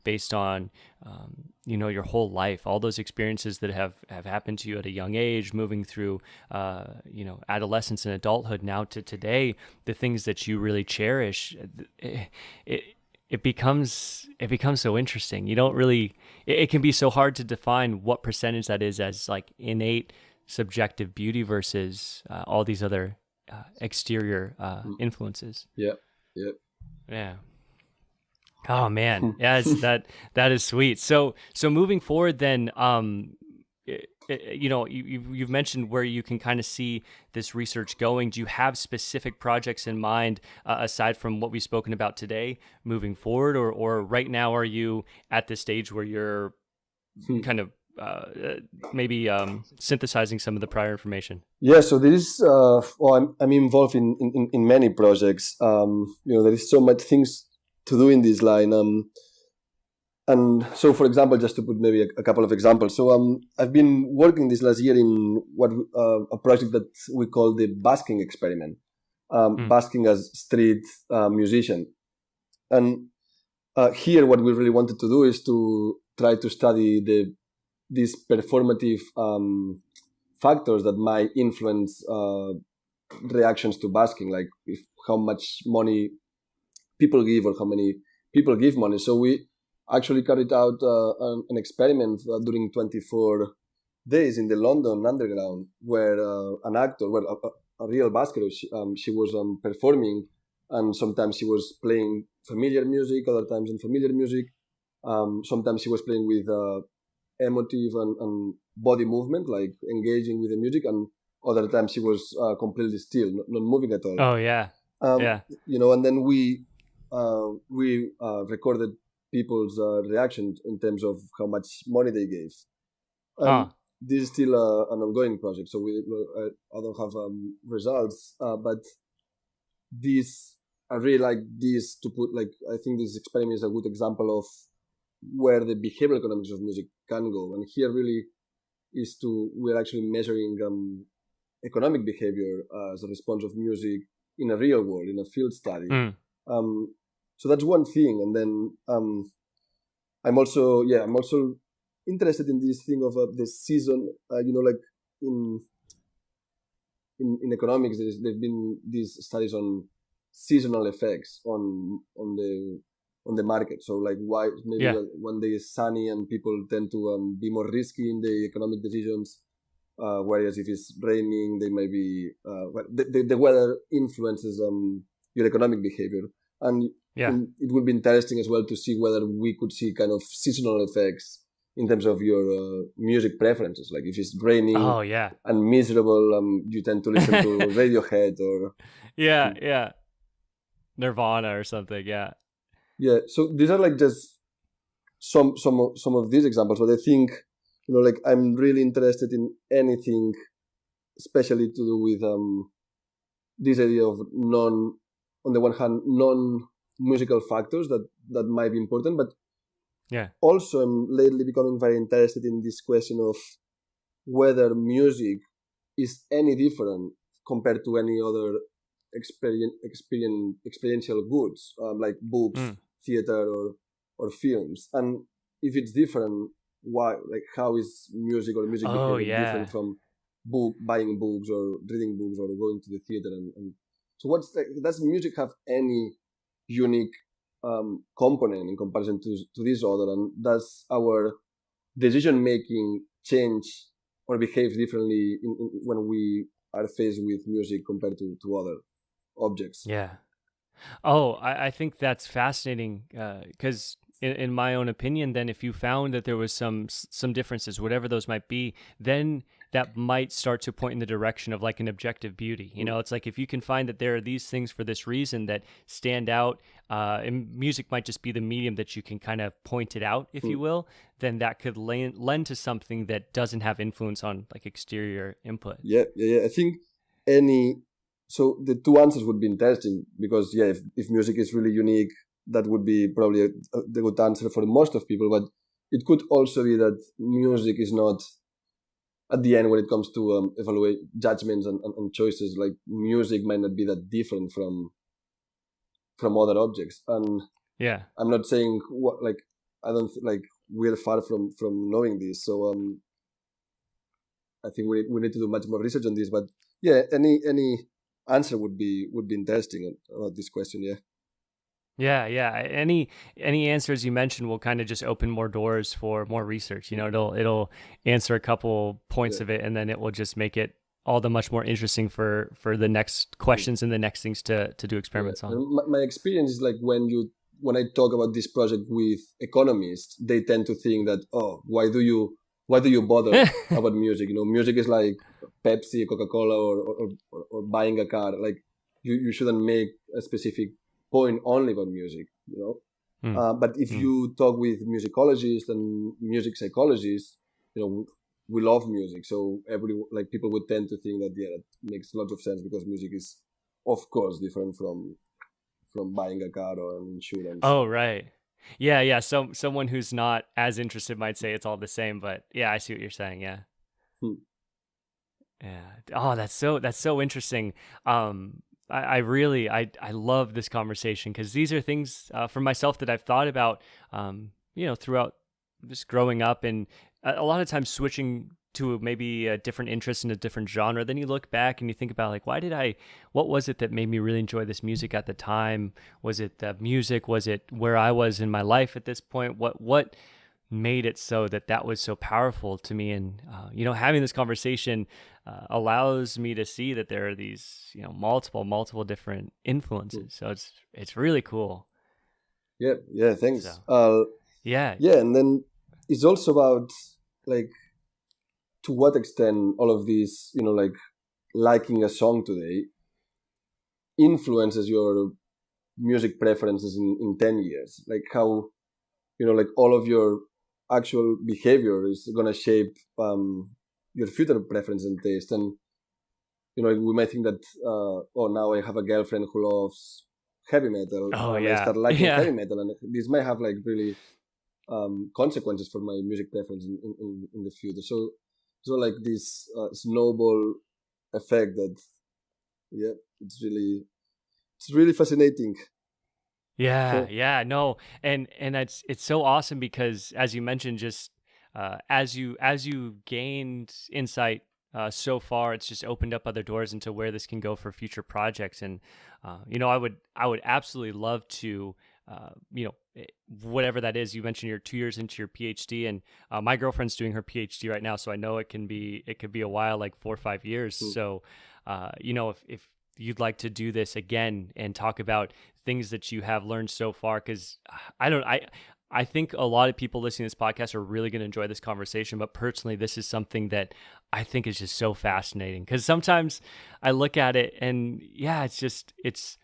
based on, your whole life, all those experiences that have happened to you at a young age, moving through, adolescence and adulthood now to today, the things that you really cherish, it becomes so interesting. You don't really, it can be so hard to define what percentage that is as like innate subjective beauty versus all these other exterior influences. Yeah. Oh man. Yes, that is sweet. So moving forward then, you've mentioned where you can kind of see this research going. Do you have specific projects in mind aside from what we've spoken about today moving forward, or right now are you at the stage where you're kind of maybe synthesizing some of the prior information? Yeah, so there is. I'm involved in many projects. There is so much things to do in this line. And so, for example, just to put maybe a couple of examples. So I've been working this last year in a project that we call the basking experiment. Basking as street musician. And here what we really wanted to do is to try to study these performative factors that might influence reactions to basking, like how much money people give or how many people give money. So we actually carried out an experiment during 24 days in the London Underground, where an actor, a real basker, she was performing, and sometimes she was playing familiar music, other times unfamiliar music. Sometimes she was playing with emotive and body movement, like engaging with the music, and other times she was completely still, not moving at all. Oh yeah, yeah. And then we recorded people's reaction in terms of how much money they gave. This is still an ongoing project, so I don't have results. But I really like this to put, like, I think this experiment is a good example of where the behavioral economics of music can go. And here really is we're actually measuring economic behavior as a response of music in a real world, in a field study. So that's one thing. And then I'm also interested in this thing of the season. Like in economics, there've been these studies on seasonal effects on the market. So like why maybe one day is sunny and people tend to be more risky in the economic decisions, whereas if it's raining, they may be the weather influences your economic behavior. And it would be interesting as well to see whether we could see kind of seasonal effects in terms of your music preferences. Like if it's raining and miserable, you tend to listen to Radiohead or Nirvana or something. Yeah. So these are like just some of these examples. But I think like I'm really interested in anything, especially to do with this idea of on the one hand, non-musical factors that might be important, but also I'm lately becoming very interested in this question of whether music is any different compared to any other experiential goods, like books, theater, or films. And if it's different, why? Like, how is music or music behavior different from buying books or reading books or going to the theater? And so does music have any unique component in comparison to this other? And does our decision making change or behave differently when we are faced with music compared to other objects? I think that's fascinating because in my own opinion, then if you found that there was some differences, whatever those might be, then that might start to point in the direction of like an objective beauty. It's like if you can find that there are these things for this reason that stand out, and music might just be the medium that you can kind of point it out, if you will, then that could lend to something that doesn't have influence on like exterior input. I think so the two answers would be interesting because if music is really unique, that would be probably the good answer for most of people. But it could also be that music is not, at the end, when it comes to evaluate judgments and choices, like music might not be that different from other objects. And I'm not saying I don't we're far from knowing this. So I think we need to do much more research on this. But any answer would be interesting about this question. Any answers you mentioned will kind of just open more doors for more research. It'll answer a couple points of it, and then it will just make it all the much more interesting for the next questions and the next things to do experiments on. My experience is like when I talk about this project with economists, they tend to think that, why do you bother about music? Music is like Pepsi, Coca-Cola, or buying a car. Like you shouldn't make a specific point only about music, but if you talk with musicologists and music psychologists, we love music, so people would tend to think that that makes lots of sense because music is of course different from buying a car or an insurance. Oh right. Yeah. So someone who's not as interested might say it's all the same, but yeah, I see what you're saying. Yeah. Hmm. Yeah. Oh, that's so interesting. I really I love this conversation because these are things for myself that I've thought about, throughout just growing up, and a lot of times switching to maybe a different interest in a different genre. Then you look back and you think about like, what was it that made me really enjoy this music at the time? Was it the music? Was it where I was in my life at this point? What made it so that was so powerful to me? And having this conversation allows me to see that there are these multiple different influences. So it's really cool. Yeah, thanks. So yeah. And then it's also about like to what extent all of these, like liking a song today influences your music preferences in 10 years. Like how, like all of your actual behavior is going to shape your future preference and taste. And, we might think that, now I have a girlfriend who loves heavy metal. Oh, and I yeah. start liking Yeah. heavy metal. And this may have like really consequences for my music preference in the future. So like this snowball effect that, it's really fascinating. Yeah, no, and it's so awesome because as you mentioned, just as you gained insight so far, it's just opened up other doors into where this can go for future projects. And I would absolutely love to, whatever that is. You mentioned you're 2 years into your PhD, and my girlfriend's doing her PhD right now, so I know it could be a while, like 4 or 5 years. So, if you'd like to do this again and talk about things that you have learned so far, because I think a lot of people listening to this podcast are really going to enjoy this conversation. But personally, this is something that I think is just so fascinating, because sometimes I look at it and it's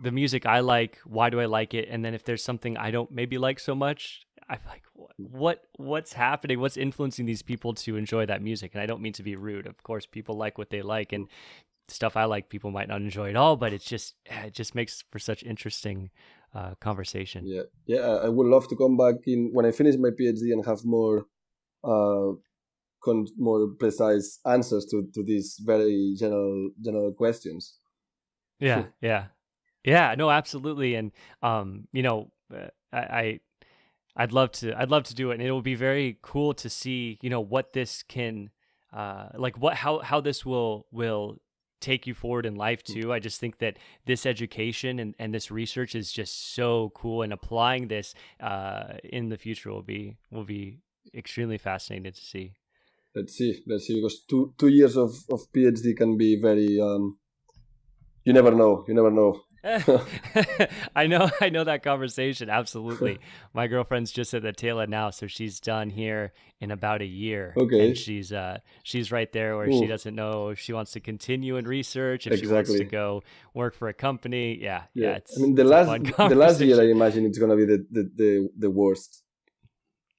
the music I like. Why do I like it? And then if there's something I don't maybe like so much, I'm like, what's happening? What's influencing these people to enjoy that music? And I don't mean to be rude. Of course, people like what they like, and stuff I like people might not enjoy at all, but it just makes for such interesting conversation. I would love to come back in when I finish my PhD and have more more precise answers to these very general questions. Yeah, no, absolutely. And I'd love to do it, and it will be very cool to see what this can how this will take you forward in life too. I just think that this education and this research is just so cool, and applying this in the future will be extremely fascinating to see. Let's see, because 2 years of PhD can be very you never know. I know that conversation. Absolutely. My girlfriend's just at the tail end now, so she's done here in about a year. Okay. And she's right there where she doesn't know if she wants to continue in research, if she wants to go work for a company. Yeah. I mean, the last year, I imagine it's gonna be the worst.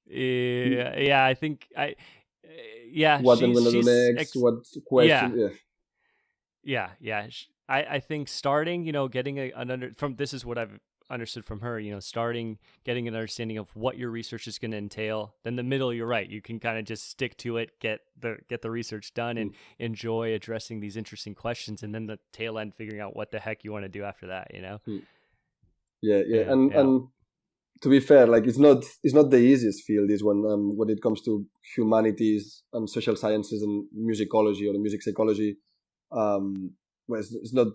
Yeah, I think What I'm gonna do next? What question? Yeah. I think starting, getting this is what I've understood from her, getting an understanding of what your research is going to entail. Then the middle, you're right. You can kind of just stick to it, get the research done, and enjoy addressing these interesting questions. And then the tail end, figuring out what the heck you want to do after that, Yeah. And to be fair, like it's not the easiest field, this one, when it comes to humanities and social sciences and musicology or music psychology. It's not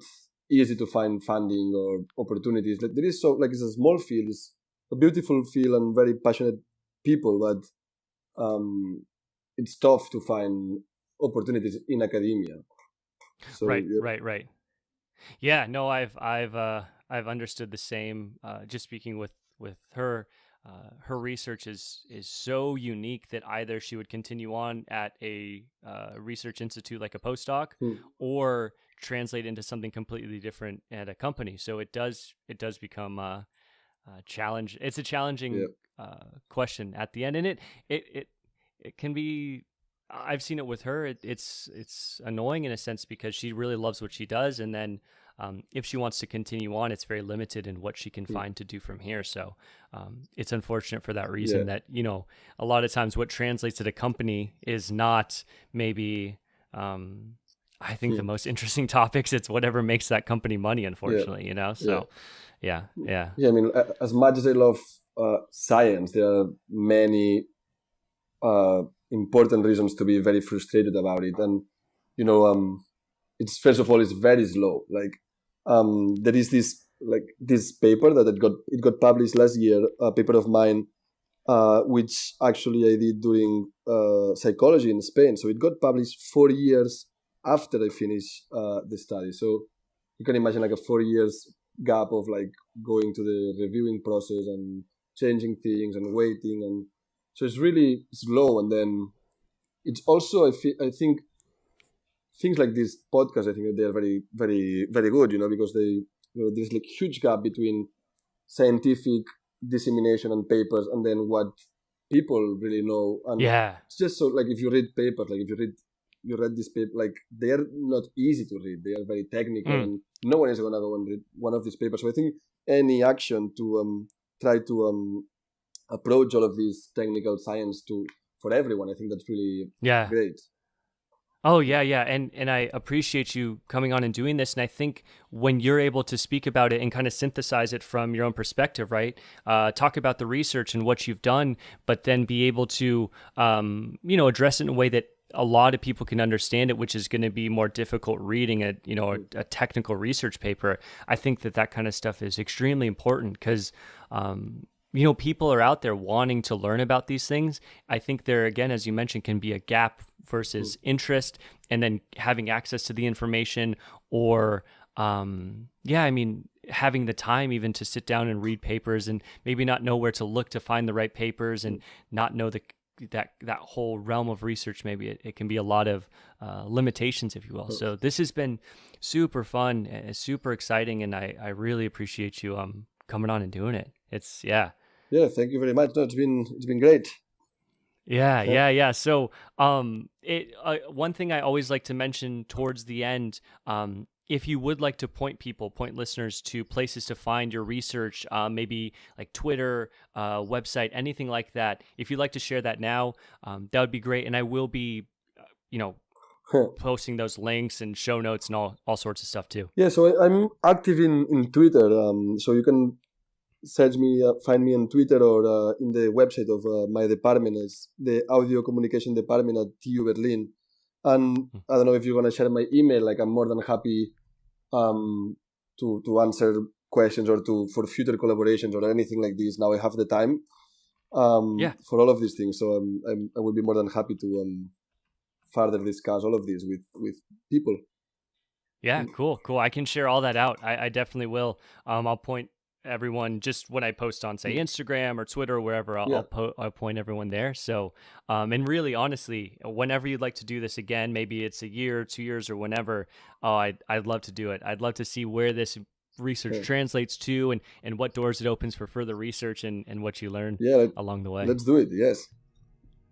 easy to find funding or opportunities. There is it's a small field, it's a beautiful field and very passionate people, but it's tough to find opportunities in academia. So, right. Yeah, no, I've understood the same. Just speaking with her. Her research is so unique that either she would continue on at a research institute like a postdoc, or translate into something completely different at a company. So it does become a challenge. It's a challenging question at the end, and it can be I've seen it with her. It's annoying in a sense because she really loves what she does, and then if she wants to continue on, it's very limited in what she can find to do from here. So it's unfortunate for that reason that, you know, a lot of times what translates at a company is not maybe, I think the most interesting topics. It's whatever makes that company money, unfortunately, you know? So yeah. I mean, as much as I love science, there are many important reasons to be very frustrated about it. And, you know, it's first of all, it's very slow. Like, there is this paper that it got published last year, a paper of mine, which actually I did during psychology in Spain. So it got published 4 years after I finished the study. So you can imagine like a 4 years gap of like going to the reviewing process and changing things and waiting, and so it's really slow. And then it's also I think things like this podcast, I think that they are very, very, very good, you know, because there's like huge gap between scientific dissemination and papers and then what people really know. And it's just so like if you read papers, like if you read this paper, like they are not easy to read. They are very technical, and no one is going to go and read one of these papers. So I think any action to try to approach all of this technical science for everyone, I think that's really great. Oh, yeah. And I appreciate you coming on and doing this. And I think when you're able to speak about it and kind of synthesize it from your own perspective, right? Talk about the research and what you've done, but then be able to, address it in a way that a lot of people can understand it, which is going to be more difficult reading a technical research paper. I think that kind of stuff is extremely important because, people are out there wanting to learn about these things. I think there, again, as you mentioned, can be a gap versus interest and then having access to the information or, having the time even to sit down and read papers and maybe not know where to look to find the right papers and not know that whole realm of research. Maybe it can be a lot of limitations, if you will. So this has been super fun, super exciting, and I really appreciate you coming on and doing it. It's thank you very much. No, it's been great. Yeah. So one thing I always like to mention towards the end, if you would like to point listeners to places to find your research, maybe like Twitter, website, anything like that, if you'd like to share that now, that would be great. And I will be, posting those links and show notes and all sorts of stuff too. Yeah, so I'm active in Twitter. So you can find me on Twitter or in the website of my department. It's the Audio Communication Department at TU Berlin. And I don't know if you're going to share my email. Like, I'm more than happy to answer questions or for future collaborations or anything like this. Now I have the time for all of these things. So I will be more than happy to further discuss all of this with people. Yeah, cool. I can share all that out. I definitely will. I'll point everyone just when I post on, say, Instagram or Twitter or wherever, I'll point everyone there. So, and really, honestly, whenever you'd like to do this again, maybe it's a year, 2 years, or whenever, I'd love to do it. I'd love to see where this research translates to and what doors it opens for further research and what you learn along the way. Let's do it. Yes.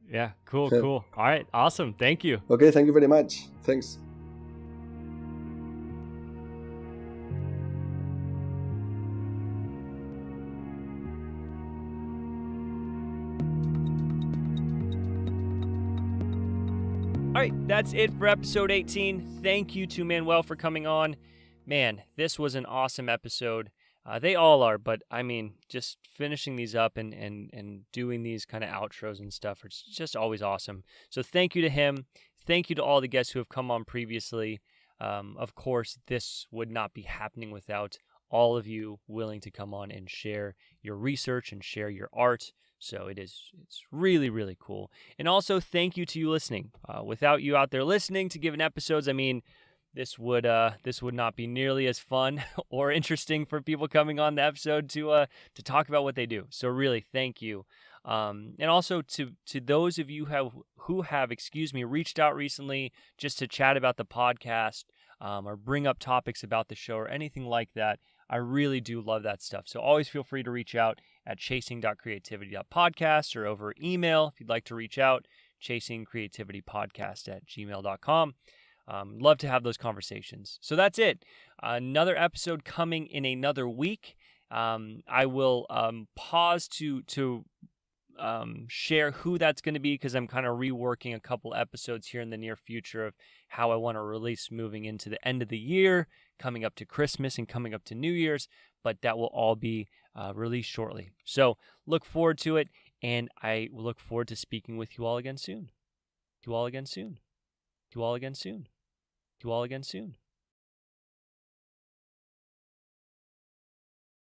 Yeah. Cool. All right. Awesome. Thank you. Okay. Thank you very much. Thanks. All right, that's it for episode 18. Thank you to Manuel for coming on. Man, this was an awesome episode. They all are, but I mean, just finishing these up and doing these kind of outros and stuff, it's just always awesome. So thank you to him. Thank you to all the guests who have come on previously. Of course, this would not be happening without all of you willing to come on and share your research and share your art. So it's really, really cool. And also thank you to you listening. Without you out there listening to giving episodes, I mean, this would not be nearly as fun or interesting for people coming on the episode to talk about what they do. So really, thank you. And also to those of you who have reached out recently just to chat about the podcast or bring up topics about the show or anything like that. I really do love that stuff. So always feel free to reach out at chasing.creativity.podcast or over email if you'd like to reach out. chasingcreativitypodcast@gmail.com. Love to have those conversations. So that's it. Another episode coming in another week. I will pause to share who that's going to be because I'm kind of reworking a couple episodes here in the near future of how I want to release moving into the end of the year, coming up to Christmas and coming up to New Year's, but that will all be released shortly. So look forward to it, and I look forward to speaking with you all again soon. You all again soon. You all again soon. You all again soon.